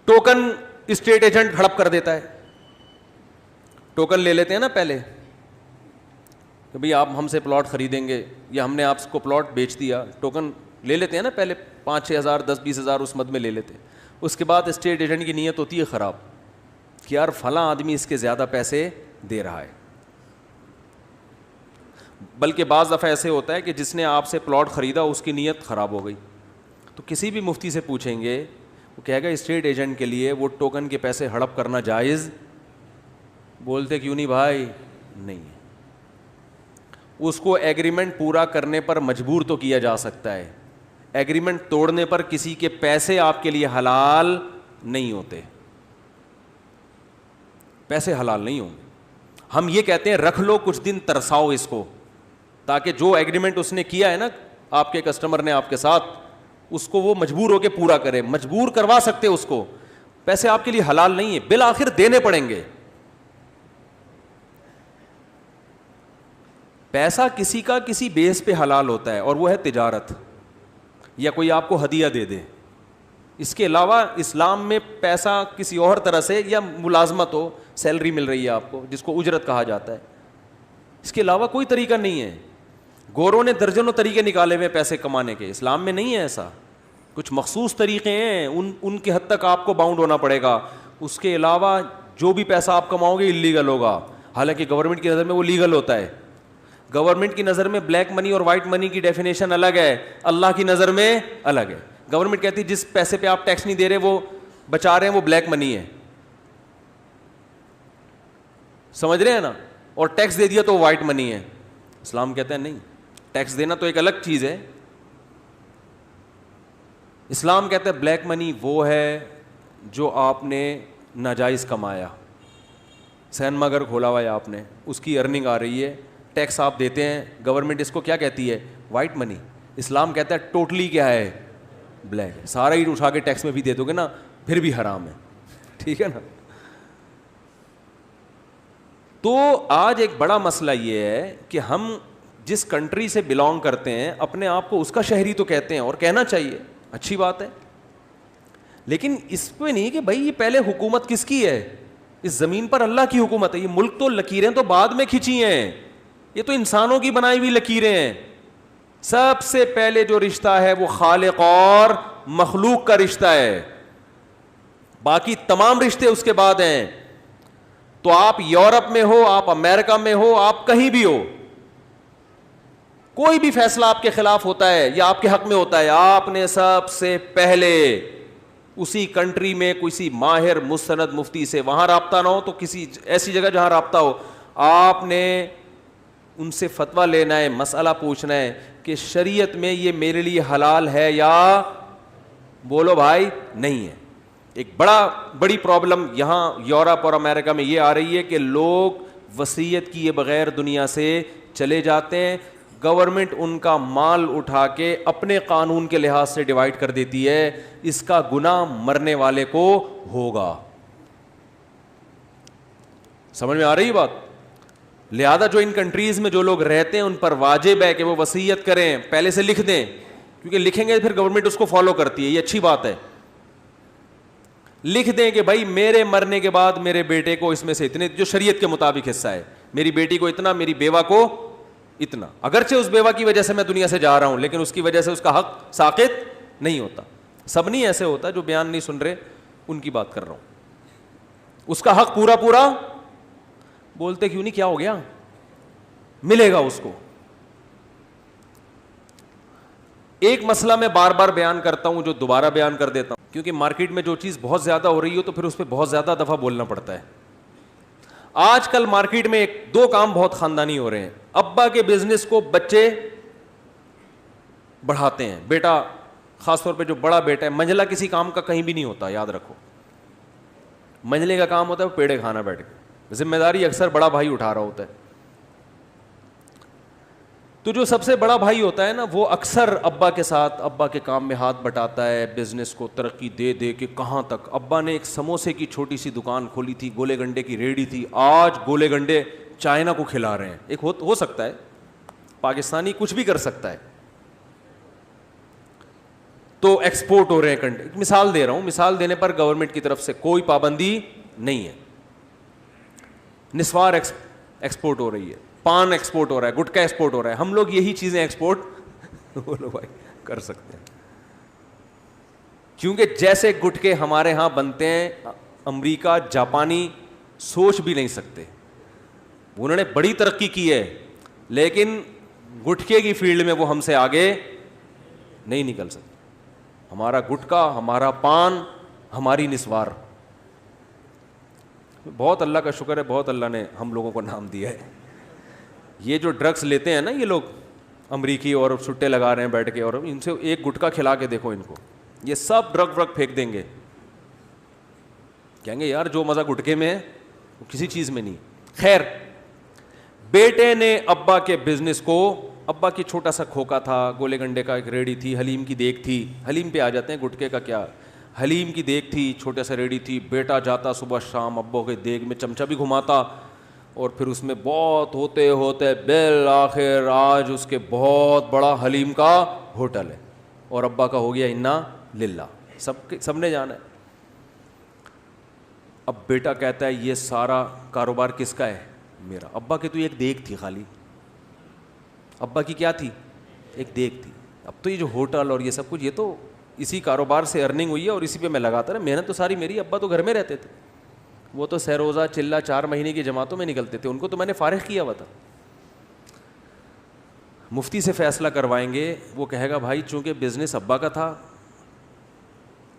ٹوکن اسٹیٹ ایجنٹ ہڑپ کر دیتا ہے, ٹوکن لے لیتے ہیں نا پہلے کہ بھئی آپ ہم سے پلاٹ خریدیں گے یا ہم نے آپ کو پلاٹ بیچ دیا, ٹوکن لے لیتے ہیں نا پہلے 5-6 ہزار 10-20 ہزار اس مد میں لے لیتے. اس کے بعد اسٹیٹ ایجنٹ کی نیت ہوتی ہے خراب کہ یار فلاں آدمی اس کے زیادہ پیسے دے رہا ہے. بلکہ بعض دفعہ ایسے ہوتا ہے کہ جس نے آپ سے پلاٹ خریدا اس کی نیت خراب ہو گئی, تو کسی بھی مفتی سے پوچھیں گے وہ کہے گا اسٹیٹ ایجنٹ کے لیے وہ ٹوکن کے پیسے ہڑپ کرنا جائز؟ بولتے کیوں نہیں بھائی؟ نہیں ہے. اس کو ایگریمنٹ پورا کرنے پر مجبور تو کیا جا سکتا ہے, ایگریمنٹ توڑنے پر کسی کے پیسے آپ کے لیے حلال نہیں ہوتے, پیسے حلال نہیں ہوں گے. ہم یہ کہتے ہیں رکھ لو کچھ دن ترساؤ اس کو, تاکہ جو ایگریمنٹ اس نے کیا ہے نا آپ کے کسٹمر نے آپ کے ساتھ, اس کو وہ مجبور ہو کے پورا کرے. مجبور کروا سکتے اس کو, پیسے آپ کے لیے حلال نہیں ہے, بالآخر دینے پڑیں گے. پیسہ کسی کا کسی بیس پہ حلال ہوتا ہے اور وہ ہے تجارت, یا کوئی آپ کو ہدیہ دے دے. اس کے علاوہ اسلام میں پیسہ کسی اور طرح سے, یا ملازمت ہو, سیلری مل رہی ہے آپ کو جس کو اجرت کہا جاتا ہے, اس کے علاوہ کوئی طریقہ نہیں ہے. گوروں نے درجنوں طریقے نکالے ہوئے پیسے کمانے کے, اسلام میں نہیں ہے ایسا. کچھ مخصوص طریقے ہیں, ان کے حد تک آپ کو باؤنڈ ہونا پڑے گا. اس کے علاوہ جو بھی پیسہ آپ کماؤ گے انلیگل ہوگا, حالانکہ گورنمنٹ کی نظر میں وہ لیگل ہوتا ہے. گورنمنٹ کی نظر میں بلیک منی اور وائٹ منی کی ڈیفینیشن الگ ہے, اللہ کی نظر میں الگ ہے. گورنمنٹ کہتی ہے جس پیسے پہ آپ ٹیکس نہیں دے رہے وہ بچا رہے ہیں وہ بلیک منی ہے, سمجھ رہے ہیں نا, اور ٹیکس دے دیا تو وائٹ منی ہے. اسلام کہتا ہے نہیں, ٹیکس دینا تو ایک الگ چیز ہے. اسلام کہتا ہے بلیک منی وہ ہے جو آپ نے ناجائز کمایا, سینما گھر کھولا ہوا ہے آپ نے, اس کی ارننگ آ رہی ہے, ٹیکس آپ دیتے ہیں, گورنمنٹ اس کو کیا کہتی ہے؟ وائٹ منی. اسلام کہتا ہے ٹوٹلی کیا ہے؟ بلیک. سارا ہی اٹھا کے ٹیکس میں بھی دے دو گے نا پھر بھی حرام ہے, ٹھیک ہے نا. تو آج ایک بڑا مسئلہ یہ ہے کہ ہم جس کنٹری سے بلانگ کرتے ہیں اپنے آپ کو اس کا شہری تو کہتے ہیں, اور کہنا چاہیے, اچھی بات ہے, لیکن اس پہ نہیں کہ بھائی یہ پہلے حکومت کس کی ہے؟ اس زمین پر اللہ کی حکومت ہے. یہ ملک تو لکیریں تو بعد میں کھینچی ہیں, یہ تو انسانوں کی بنائی ہوئی لکیریں ہیں. سب سے پہلے جو رشتہ ہے وہ خالق اور مخلوق کا رشتہ ہے, باقی تمام رشتے اس کے بعد ہیں. تو آپ یورپ میں ہو, آپ امریکہ میں ہو, آپ کہیں بھی ہو, کوئی بھی فیصلہ آپ کے خلاف ہوتا ہے یا آپ کے حق میں ہوتا ہے, آپ نے سب سے پہلے اسی کنٹری میں کسی ماہر مستند مفتی سے, وہاں رابطہ نہ ہو تو کسی ایسی جگہ جہاں رابطہ ہو, آپ نے ان سے فتویٰ لینا ہے, مسئلہ پوچھنا ہے کہ شریعت میں یہ میرے لیے حلال ہے یا بولو بھائی نہیں ہے. ایک بڑی پرابلم یہاں یورپ اور امریکہ میں یہ آ رہی ہے کہ لوگ وصیت کیے بغیر دنیا سے چلے جاتے ہیں, گورنمنٹ ان کا مال اٹھا کے اپنے قانون کے لحاظ سے ڈیوائڈ کر دیتی ہے, اس کا گناہ مرنے والے کو ہوگا. سمجھ میں آ رہی بات؟ لہذا جو ان کنٹریز میں جو لوگ رہتے ہیں ان پر واجب ہے کہ وہ وصیت کریں, پہلے سے لکھ دیں, کیونکہ لکھیں گے پھر گورنمنٹ اس کو فالو کرتی ہے, یہ اچھی بات ہے. لکھ دیں کہ بھائی میرے مرنے کے بعد میرے بیٹے کو اس میں سے اتنے, جو شریعت کے مطابق حصہ ہے, میری بیٹی کو اتنا, میری بیوہ کو اتنا. اگرچہ اس بیوہ کی وجہ سے میں دنیا سے جا رہا ہوں, لیکن اس کی وجہ سے اس کا حق ساقط نہیں ہوتا. سب نہیں ایسے ہوتا, جو بیان نہیں سن رہے ان کی بات کر رہا ہوں. اس کا حق پورا بولتے کیوں نہیں, کیا ہو گیا, ملے گا اس کو. ایک مسئلہ میں بار بار بیان کرتا ہوں, جو دوبارہ بیان کر دیتا ہوں, کیونکہ مارکیٹ میں جو چیز بہت زیادہ ہو رہی ہو تو پھر اس پہ بہت زیادہ دفعہ بولنا پڑتا ہے. آج کل مارکیٹ میں دو کام بہت خاندانی ہو رہے ہیں. ابا کے بزنس کو بچے بڑھاتے ہیں, بیٹا خاص طور پہ جو بڑا بیٹا ہے, منجلا کسی کام کا کہیں بھی نہیں ہوتا, یاد رکھو. منجلے کا کام ہوتا ہے وہ پیڑے کھانا بیٹھ کے, ذمہ داری اکثر بڑا بھائی اٹھا رہا ہوتا ہے. تو جو سب سے بڑا بھائی ہوتا ہے نا, وہ اکثر ابا کے ساتھ ابا کے کام میں ہاتھ بٹاتا ہے, بزنس کو ترقی دے کے کہاں تک. ابا نے ایک سموسے کی چھوٹی سی دکان کھولی تھی, گولے گنڈے کی ریڑھی تھی, آج گولے گنڈے چائنا کو کھلا رہے ہیں. ایک ہو سکتا ہے پاکستانی کچھ بھی کر سکتا ہے, تو ایکسپورٹ ہو رہے ہیں کنٹری. مثال دے رہا ہوں, مثال دینے پر گورنمنٹ کی طرف سے کوئی پابندی نہیں ہے. نسوار ایکسپورٹ ہو رہی ہے, پان ایکسپورٹ ہو رہا ہے, گٹکا ایکسپورٹ ہو رہا ہے. ہم لوگ یہی چیزیں ایکسپورٹ بولو بھائی کر سکتے ہیں, کیونکہ جیسے گٹکے ہمارے ہاں بنتے ہیں, امریکہ جاپانی سوچ بھی نہیں سکتے. انہوں نے بڑی ترقی کی ہے, لیکن گٹکے کی فیلڈ میں وہ ہم سے آگے نہیں نکل سکتے. ہمارا گٹکا, ہمارا پان, ہماری نسوار. بہت اللہ کا شکر ہے, بہت اللہ نے ہم لوگوں کو نام دیا ہے. یہ جو ڈرگس لیتے ہیں نا یہ لوگ امریکی, اور چھٹے لگا رہے ہیں بیٹھ کے, اور ان سے ایک گٹکا کھلا کے دیکھو ان کو, یہ سب ڈرگ پھینک دیں گے. کہیں گے یار جو مزہ گٹکے میں ہے وہ کسی چیز میں نہیں. خیر, بیٹے نے ابا کے بزنس کو, ابا کی چھوٹا سا کھوکا تھا, گولے گنڈے کا ایک ریڑھی تھی, حلیم کی دیگ تھی, حلیم پہ آ جاتے ہیں, گٹکے کا کیا, حلیم کی دیگ تھی, چھوٹا سا ریڑھی تھی. بیٹا جاتا صبح شام ابو کے دیگ میں چمچہ بھی گھماتا, اور پھر اس میں بہت ہوتے ہوتے بالآخر آج اس کے بہت بڑا حلیم کا ہوٹل ہے, اور ابا کا ہو گیا انا للہ. سب نے جانا ہے. اب بیٹا کہتا ہے یہ سارا کاروبار کس کا ہے, میرا. ابا کی تو ایک دیگ تھی خالی, ابا کی کیا تھی, ایک دیگ تھی. اب تو یہ جو ہوٹل اور یہ سب کچھ, یہ تو اسی کاروبار سے ارننگ ہوئی ہے اور اسی پہ میں لگاتا رہا. محنت تو ساری میری. ابا تو گھر میں رہتے تھے, وہ تو سہروزہ چلہ 4 مہینے کی جماعتوں میں نکلتے تھے, ان کو تو میں نے فارغ کیا ہوا تھا. مفتی سے فیصلہ کروائیں گے, وہ کہے گا بھائی چونکہ بزنس ابا کا تھا,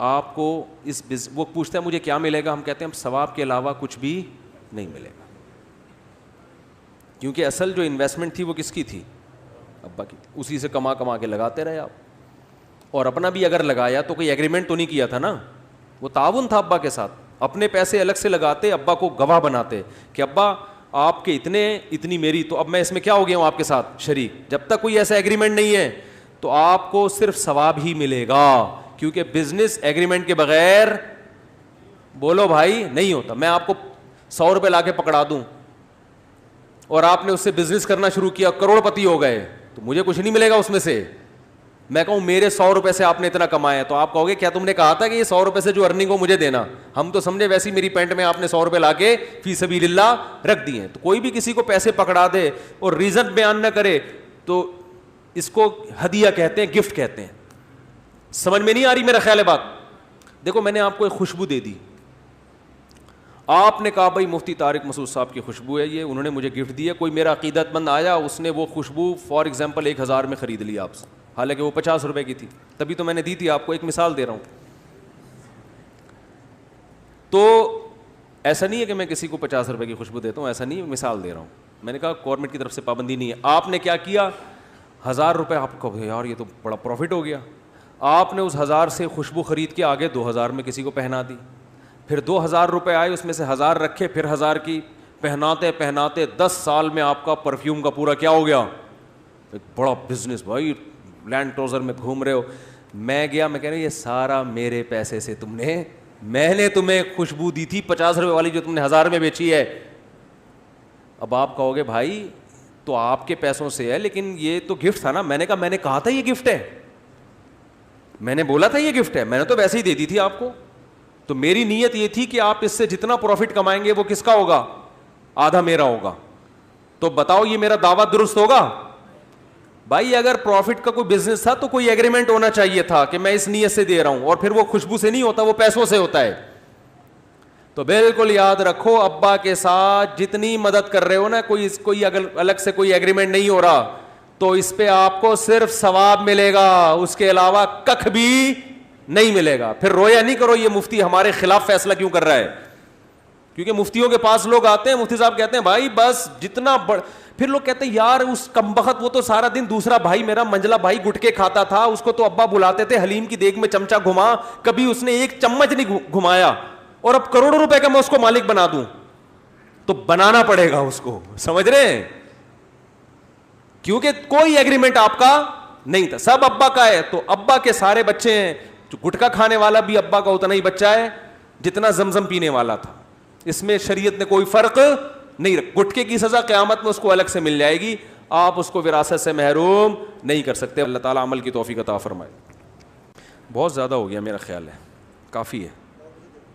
آپ کو وہ پوچھتا ہے مجھے کیا ملے گا, ہم کہتے ہیں ثواب کے علاوہ کچھ بھی نہیں ملے گا, کیونکہ اصل جو انویسٹمنٹ تھی وہ کس کی تھی, ابا کی. اسی سے کما کے لگاتے رہے آپ. اور اپنا بھی اگر لگایا تو کوئی ایگریمنٹ تو نہیں کیا تھا نا, وہ تعاون تھا ابا کے ساتھ. اپنے پیسے الگ سے لگاتے, ابا کو گواہ بناتے کہ ابا آپ کے اتنی میری, تو اب میں اس میں کیا ہو گیا ہوں آپ کے ساتھ شریک. جب تک کوئی ایسا ایگریمنٹ نہیں ہے تو آپ کو صرف ثواب ہی ملے گا, کیونکہ بزنس ایگریمنٹ کے بغیر بولو بھائی نہیں ہوتا. میں آپ کو 100 روپے لا کے پکڑا دوں اور آپ نے اس سے بزنس کرنا شروع کیا, کروڑ پتی ہو گئے, تو مجھے کچھ نہیں ملے گا اس میں سے. میں کہوں میرے 100 روپے سے آپ نے اتنا کمایا, تو آپ کہو گے کیا تم نے کہا تھا کہ یہ 100 روپے سے جو ارننگ ہو مجھے دینا. ہم تو سمجھے ویسی میری پینٹ میں آپ نے 100 روپے لا کے فی سبیل اللہ رکھ دیے. تو کوئی بھی کسی کو پیسے پکڑا دے اور ریزن بیان نہ کرے تو اس کو ہدیہ کہتے ہیں, گفٹ کہتے ہیں. سمجھ میں نہیں آ رہی میرا خیال ہے بات. دیکھو میں نے آپ کو ایک خوشبو دے دی, آپ نے کہا بھائی مفتی طارق مسعود صاحب کی خوشبو ہے یہ, انہوں نے مجھے گفٹ دی ہے. کوئی میرا عقیدت مند آیا, اس نے وہ خوشبو فار ایگزامپل 1000 میں خرید لی آپ سے, حالانکہ وہ 50 روپے کی تھی, تبھی تو میں نے دی تھی آپ کو. ایک مثال دے رہا ہوں. تو ایسا نہیں ہے کہ میں کسی کو 50 روپے کی خوشبو دیتا ہوں, ایسا نہیں, مثال دے رہا ہوں. میں نے کہا گورنمنٹ کی طرف سے پابندی نہیں ہے. آپ نے کیا کیا, 1000 روپے, آپ کو یار یہ تو بڑا پروفٹ ہو گیا, آپ نے اس 1000 سے خوشبو خرید کے آگے 2000 میں کسی کو پہنا دی, پھر 2000 روپے آئے, اس میں سے 1000 رکھے, پھر 1000 کی, پہناتے پہناتے 10 سال میں آپ کا پرفیوم کا پورا کیا ہو گیا, ایک بڑا بزنس. بھائی لینڈ کروزر میں گھوم رہے ہو, میں گیا, میں کہہ رہا ہوں یہ سارا میرے پیسے سے تم نے, میں نے تمہیں خوشبو دی تھی 50 روپے والی جو تم نے 1000 میں بیچی ہے. اب آپ کہو گے بھائی تو آپ کے پیسوں سے ہے, لیکن یہ تو گفٹ تھا نا. میں نے کہا تھا یہ گفٹ ہے, میں نے بولا تھا یہ گفٹ ہے, میں نے تو ویسے ہی دے دی تھی آپ کو. تو میری نیت یہ تھی کہ آپ اس سے جتنا پروفٹ کمائیں گے وہ کس کا ہوگا, آدھا میرا ہوگا. تو بتاؤ یہ میرا دعویٰ درست ہوگا؟ بھائی اگر پروفٹ کا کوئی بزنس تھا تو کوئی ایگریمنٹ ہونا چاہیے تھا کہ میں اس نیت سے دے رہا ہوں, اور پھر وہ خوشبو سے نہیں ہوتا, وہ پیسوں سے ہوتا ہے. تو بالکل یاد رکھو, ابا کے ساتھ جتنی مدد کر رہے ہو نا, کوئی الگ سے کوئی ایگریمنٹ نہیں ہو رہا, تو اس پہ آپ کو صرف ثواب ملے گا, اس کے علاوہ ککھ بھی نہیں ملے گا. پھر رویا نہیں کرو یہ مفتی ہمارے خلاف فیصلہ کیوں کر رہا ہے, کیونکہ مفتیوں کے پاس لوگ آتے ہیں, مفتی صاحب کہتے ہیں بھائی بس جتنا پھر لوگ کہتے ہیں یار اس کمبخت وہ تو سارا دن, دوسرا بھائی میرا منجلا بھائی گٹکے کھاتا تھا, اس کو تو ابا بلاتے تھے حلیم کی دیگ میں چمچہ گھما, کبھی اس نے ایک چمچ نہیں گھمایا, اور اب کروڑوں روپے کا میں اس کو مالک بنا دوں, تو بنانا پڑے گا اس کو, سمجھ رہے ہیں, کیونکہ کوئی ایگریمنٹ آپ کا نہیں تھا, سب ابا کا ہے. تو ابا کے سارے بچے ہیں, جو گٹکا کھانے والا بھی ابا کا اتنا ہی بچہ ہے جتنا زمزم پینے والا تھا. اس میں شریعت نے کوئی فرق نہیں رکھا. گٹکے کی سزا قیامت میں اس کو الگ سے مل جائے گی, آپ اس کو وراثت سے محروم نہیں کر سکتے. اللہ تعالیٰ عمل کی توفیق عطا فرمائے. بہت زیادہ ہو گیا میرا خیال ہے, کافی ہے,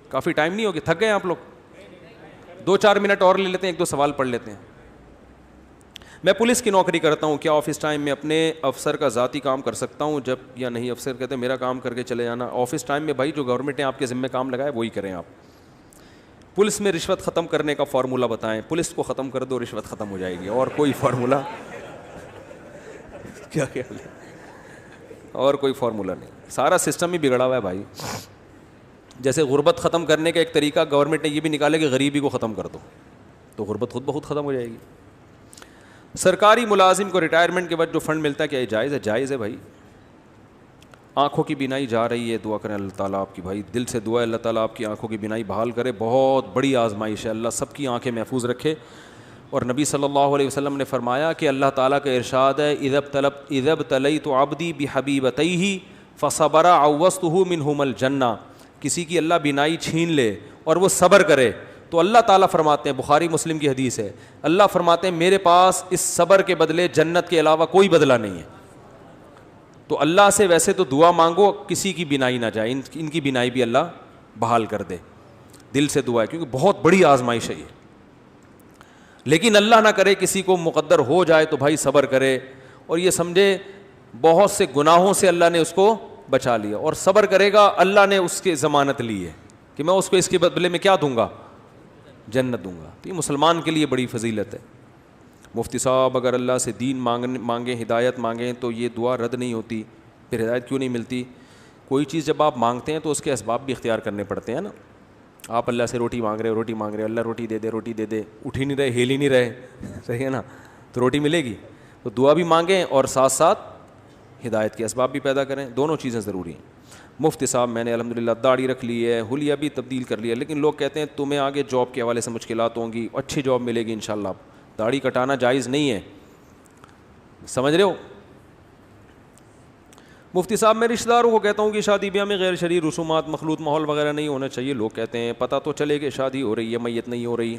کافی ٹائم نہیں ہو گیا, تھک گئے آپ لوگ؟ 2-4 منٹ اور لے لیتے ہیں, 1-2 سوال پڑھ لیتے ہیں. میں پولیس کی نوکری کرتا ہوں, کیا آفس ٹائم میں اپنے افسر کا ذاتی کام کر سکتا ہوں جب یا نہیں؟ افسر کہتے ہیں میرا کام کر کے چلے جانا. آفس ٹائم میں بھائی جو گورنمنٹ نے آپ کے ذمہ کام لگایا وہی کریں آپ. پولیس میں رشوت ختم کرنے کا فارمولہ بتائیں. پولیس کو ختم کر دو, رشوت ختم ہو جائے گی, اور کوئی فارمولہ کیا خیال ہے, اور کوئی فارمولہ نہیں, سارا سسٹم ہی بگڑا ہوا ہے بھائی. جیسے غربت ختم کرنے کا ایک طریقہ گورنمنٹ نے یہ بھی نکالا کہ غریبی کو ختم کر دو, تو غربت خود بخود ختم ہو جائے گی. سرکاری ملازم کو ریٹائرمنٹ کے بعد جو فنڈ ملتا ہے کیا یہ جائز ہے؟ جائز ہے بھائی. آنکھوں کی بینائی جا رہی ہے, دعا کریں اللہ تعالیٰ آپ کی, بھائی دل سے دعا ہے اللہ تعالیٰ آپ کی آنکھوں کی بینائی بحال کرے. بہت بڑی آزمائش ہے, اللہ سب کی آنکھیں محفوظ رکھے. اور نبی صلی اللہ علیہ وسلم نے فرمایا کہ اللہ تعالیٰ کا ارشاد ہے, اذا ابتلیت عبدی بحبیبتیہ فصبر عوضتہ منہما الجنہ. کسی کی اللہ بینائی چھین لے اور وہ صبر کرے تو اللہ تعالیٰ فرماتے ہیں, بخاری مسلم کی حدیث ہے, اللہ فرماتے ہیں میرے پاس اس صبر کے بدلے جنت کے علاوہ کوئی بدلہ نہیں ہے. تو اللہ سے ویسے تو دعا مانگو کسی کی بینائی نہ جائے, ان کی بینائی بھی اللہ بحال کر دے. دل سے دعا ہے, کیونکہ بہت بڑی آزمائش ہے یہ. لیکن اللہ نہ کرے کسی کو مقدر ہو جائے تو بھائی صبر کرے, اور یہ سمجھے بہت سے گناہوں سے اللہ نے اس کو بچا لیا, اور صبر کرے گا اللہ نے اس کی ضمانت لی ہے کہ میں اس کو اس کے بدلے میں کیا دوں گا, جنت دوں گا. تو یہ مسلمان کے لیے بڑی فضیلت ہے. مفتی صاحب اگر اللہ سے دین مانگیں, ہدایت مانگیں تو یہ دعا رد نہیں ہوتی, پھر ہدایت کیوں نہیں ملتی؟ کوئی چیز جب آپ مانگتے ہیں تو اس کے اسباب بھی اختیار کرنے پڑتے ہیں نا. آپ اللہ سے روٹی مانگ رہے, اللہ روٹی دے دے, اٹھ ہی نہیں رہے, ہل ہی نہیں رہے, صحیح ہے نا, تو روٹی ملے گی. تو دعا بھی مانگیں اور ساتھ ساتھ ہدایت کے اسباب بھی پیدا کریں, دونوں چیزیں ضروری ہیں. مفتی صاحب میں نے الحمدللہ داڑھی رکھ لی ہے, حلیہ بھی تبدیل کر لیا, لیکن لوگ کہتے ہیں تمہیں آگے جاب کے حوالے سے مشکلات ہوں گی, اچھی جاب ملے گی انشاءاللہ. داڑھی کٹانا جائز نہیں ہے, سمجھ رہے ہو؟ مفتی صاحب میں رشتہ داروں کو کہتا ہوں کہ شادی بیاہ میں غیر شرعی رسومات, مخلوط ماحول وغیرہ نہیں ہونا چاہیے. لوگ کہتے ہیں پتہ تو چلے کہ شادی ہو رہی ہے, میت نہیں ہو رہی.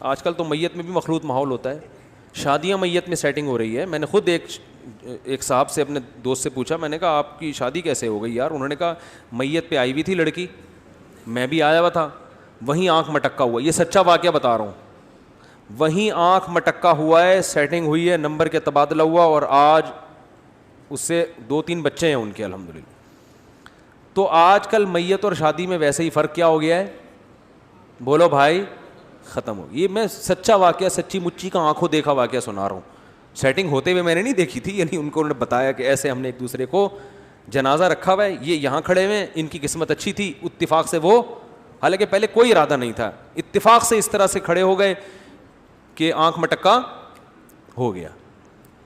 آج کل تو میت میں بھی مخلوط ماحول ہوتا ہے, شادیاں میت میں سیٹنگ ہو رہی ہے. میں نے خود ایک صاحب سے, اپنے دوست سے پوچھا, میں نے کہا آپ کی شادی کیسے ہو گئی یار؟ انہوں نے کہا میت پہ آئی ہوئی تھی لڑکی, میں بھی آیا ہوا تھا, وہیں آنکھ مٹکا ہوا. یہ سچا واقعہ بتا رہا ہوں, وہیں آنکھ مٹکا ہوا ہے, سیٹنگ ہوئی ہے, نمبر کے تبادلہ ہوا, اور آج اس سے 2-3 بچے ہیں ان کے الحمدللہ. تو آج کل میت اور شادی میں ویسے ہی فرق کیا ہو گیا ہے؟ بولو بھائی, ختم ہو. یہ میں سچا واقعہ, سچی مچی کا آنکھوں دیکھا واقعہ سنا رہا ہوں. سیٹنگ ہوتے ہوئے میں نے نہیں دیکھی تھی, یعنی ان کو انہوں نے بتایا کہ ایسے ہم نے ایک دوسرے کو جنازہ رکھا ہوا ہے, یہ یہاں کھڑے ہوئے ہیں, ان کی قسمت اچھی تھی, اتفاق سے وہ, حالانکہ پہلے کوئی ارادہ نہیں تھا, اتفاق سے اس طرح سے کھڑے ہو گئے کہ آنکھ مٹکا ہو گیا.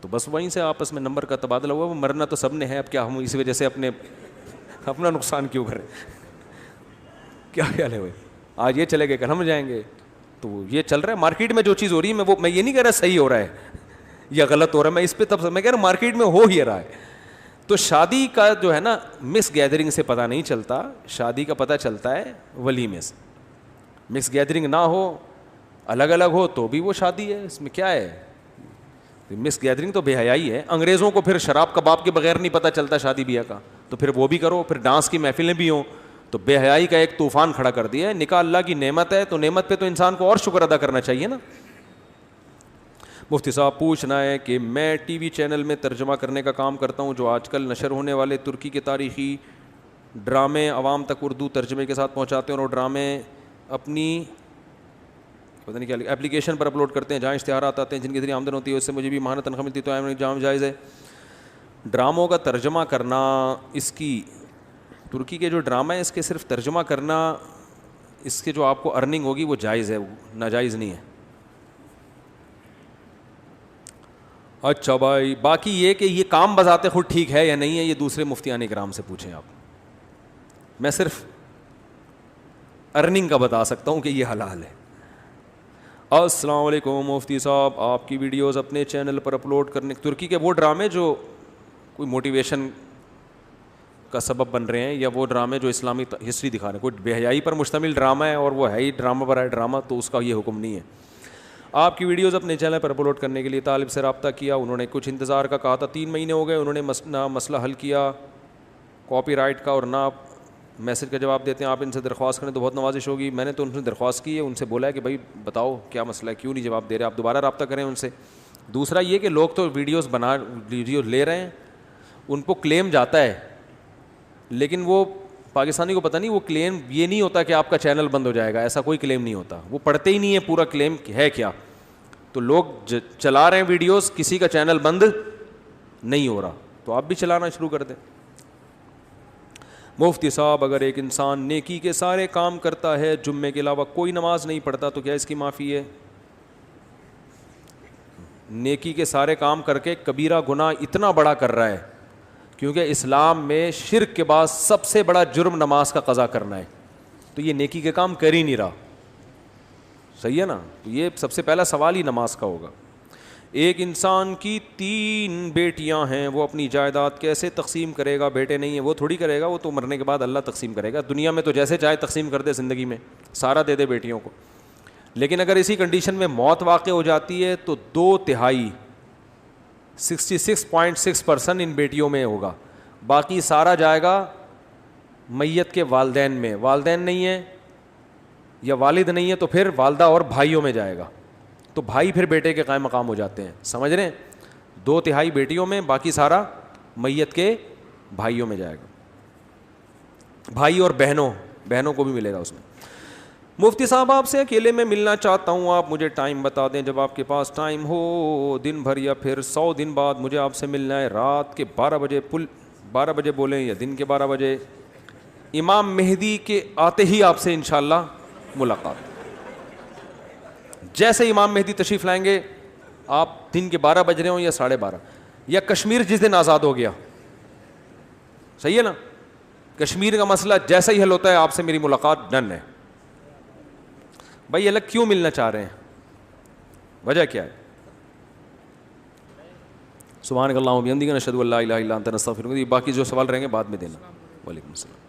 تو بس وہیں سے آپس میں نمبر کا تبادلہ ہوا. وہ مرنا تو سب نے ہے, اب کیا ہم اس وجہ سے اپنا نقصان کیوں کریں؟ کیا خیال ہے بھائی؟ آج یہ چلے گئے کل ہم جائیں گے. تو یہ چل رہا ہے مارکیٹ میں جو چیز ہو رہی ہے, میں یہ نہیں کہہ رہا صحیح ہو رہا ہے یا غلط ہو رہا ہے, میں اس پہ تب میں کہہ رہا ہوں مارکیٹ میں ہو ہی رہا ہے. تو شادی کا جو ہے نا مس گیدرنگ سے پتہ نہیں چلتا, شادی کا پتہ چلتا ہے ولیمے سے. مکس گیدرنگ نہ ہو, الگ الگ ہو تو بھی وہ شادی ہے, اس میں کیا ہے؟ مکس گیدرنگ تو بے حیائی ہے. انگریزوں کو پھر شراب کباب کے بغیر نہیں پتہ چلتا شادی بیاہ کا, تو پھر وہ بھی کرو. پھر ڈانس کی محفلیں بھی ہوں, تو بے حیائی کا ایک طوفان کھڑا کر دیا ہے. نکاح اللہ کی نعمت ہے, تو نعمت پہ تو انسان کو اور شکر ادا کرنا چاہیے نا. مفتی صاحب پوچھنا ہے کہ میں ٹی وی چینل میں ترجمہ کرنے کا کام کرتا ہوں, جو آج کل نشر ہونے والے ترکی کے تاریخی ڈرامے عوام تک اردو ترجمے کے ساتھ پہنچاتے ہیں, اور وہ ڈرامے اپنی پتہ نہیں کیا اپلیکیشن پر اپلوڈ کرتے ہیں جہاں اشتہارات آتے ہیں جن کے ذریعے آمدن ہوتی ہے, اس سے مجھے بھی ماہانہ تنخواہ ملتی, تو جام جائز ہے. ڈراموں کا ترجمہ کرنا, اس کی ترکی کے جو ڈرامہ ہے اس کے صرف ترجمہ کرنا, اس کے جو آپ کو ارننگ ہوگی وہ جائز ہے, ناجائز نہیں ہے. اچھا بھائی, باقی یہ کہ یہ کام بذات خود ٹھیک ہے یا نہیں ہے, یہ دوسرے مفتیان کرام سے پوچھیں آپ. میں صرف ارننگ کا بتا سکتا ہوں کہ یہ حلال ہے. السلام علیکم مفتی صاحب, آپ کی ویڈیوز اپنے چینل پر اپلوڈ کرنے, ترکی کے وہ ڈرامے جو کوئی موٹیویشن کا سبب بن رہے ہیں, یا وہ ڈرامے جو اسلامی ہسٹری دکھا رہے ہیں, کوئی بے حیائی پر مشتمل ڈرامہ ہے اور وہ ہے ہی ڈرامہ برائے ڈرامہ, تو اس کا یہ حکم نہیں ہے. آپ کی ویڈیوز اپنے چینل پر اپلوڈ کرنے کے لیے طالب سے رابطہ کیا, انہوں نے کچھ انتظار کا کہا تھا, 3 مہینے ہو گئے, انہوں نے نہ مسئلہ حل کیا کاپی رائٹ کا, اور نہ میسج کا جواب دیتے ہیں. آپ ان سے درخواست کریں تو بہت نوازش ہوگی. میں نے تو ان سے درخواست کی ہے, ان سے بولا ہے کہ بھائی بتاؤ کیا مسئلہ ہے, کیوں نہیں جواب دے رہے, آپ دوبارہ رابطہ کریں ان سے. دوسرا یہ کہ لوگ تو ویڈیوز لے رہے ہیں, ان کو کلیم جاتا ہے, لیکن وہ پاکستانی کو پتہ نہیں وہ کلیم یہ نہیں ہوتا کہ آپ کا چینل بند ہو جائے گا, ایسا کوئی کلیم نہیں ہوتا. وہ پڑھتے ہی نہیں ہے پورا کلیم ہے کیا. تو لوگ چلا رہے ہیں ویڈیوز, کسی کا چینل بند نہیں ہو رہا, تو آپ بھی چلانا شروع کر دیں. مفتی صاحب, اگر ایک انسان نیکی کے سارے کام کرتا ہے, جمعے کے علاوہ کوئی نماز نہیں پڑھتا, تو کیا اس کی معافی ہے؟ نیکی کے سارے کام کر کے کبیرہ گناہ اتنا بڑا کر رہا ہے, کیونکہ اسلام میں شرک کے بعد سب سے بڑا جرم نماز کا قضا کرنا ہے, تو یہ نیکی کے کام کر ہی نہیں رہا. صحیح ہے نا. تو یہ سب سے پہلا سوال ہی نماز کا ہوگا. ایک انسان کی 3 بیٹیاں ہیں, وہ اپنی جائیداد کیسے تقسیم کرے گا؟ بیٹے نہیں ہیں وہ تھوڑی کرے گا, وہ تو مرنے کے بعد اللہ تقسیم کرے گا. دنیا میں تو جیسے چاہے تقسیم کر دے, زندگی میں سارا دے دے بیٹیوں کو. لیکن اگر اسی کنڈیشن میں موت واقع ہو جاتی ہے تو 2/3 66.6% ان بیٹیوں میں ہوگا, باقی سارا جائے گا میت کے والدین میں. والدین نہیں ہیں یا والد نہیں ہے تو پھر والدہ اور بھائیوں میں جائے گا, تو بھائی پھر بیٹے کے قائم مقام ہو جاتے ہیں. سمجھ رہے ہیں؟ 2/3 بیٹیوں میں, باقی سارا میت کے بھائیوں میں جائے گا. بھائی اور بہنوں کو بھی ملے گا اس میں. مفتی صاحب, آپ سے اکیلے میں ملنا چاہتا ہوں, آپ مجھے ٹائم بتا دیں جب آپ کے پاس ٹائم ہو, دن بھر یا پھر 100 دن بعد مجھے آپ سے ملنا ہے. رات کے 12 بجے بولیں یا دن کے 12 بجے. امام مہدی کے آتے ہی آپ سے انشاءاللہ ملاقات. جیسے امام مہدی تشریف لائیں گے, آپ دن کے 12 بج رہے ہوں یا 12:30, یا کشمیر جس دن آزاد ہو گیا, صحیح ہے نا, کشمیر کا مسئلہ جیسا ہی حل ہوتا ہے آپ سے میری ملاقات ڈن ہے. بھائی الگ کیوں ملنا چاہ رہے ہیں, وجہ کیا ہے؟ سبحانک اللہم و بحمدک نشہد ان لا الہ الا انت نستغفرک. باقی جو سوال رہیں گے بعد میں دینا. وعلیکم السلام.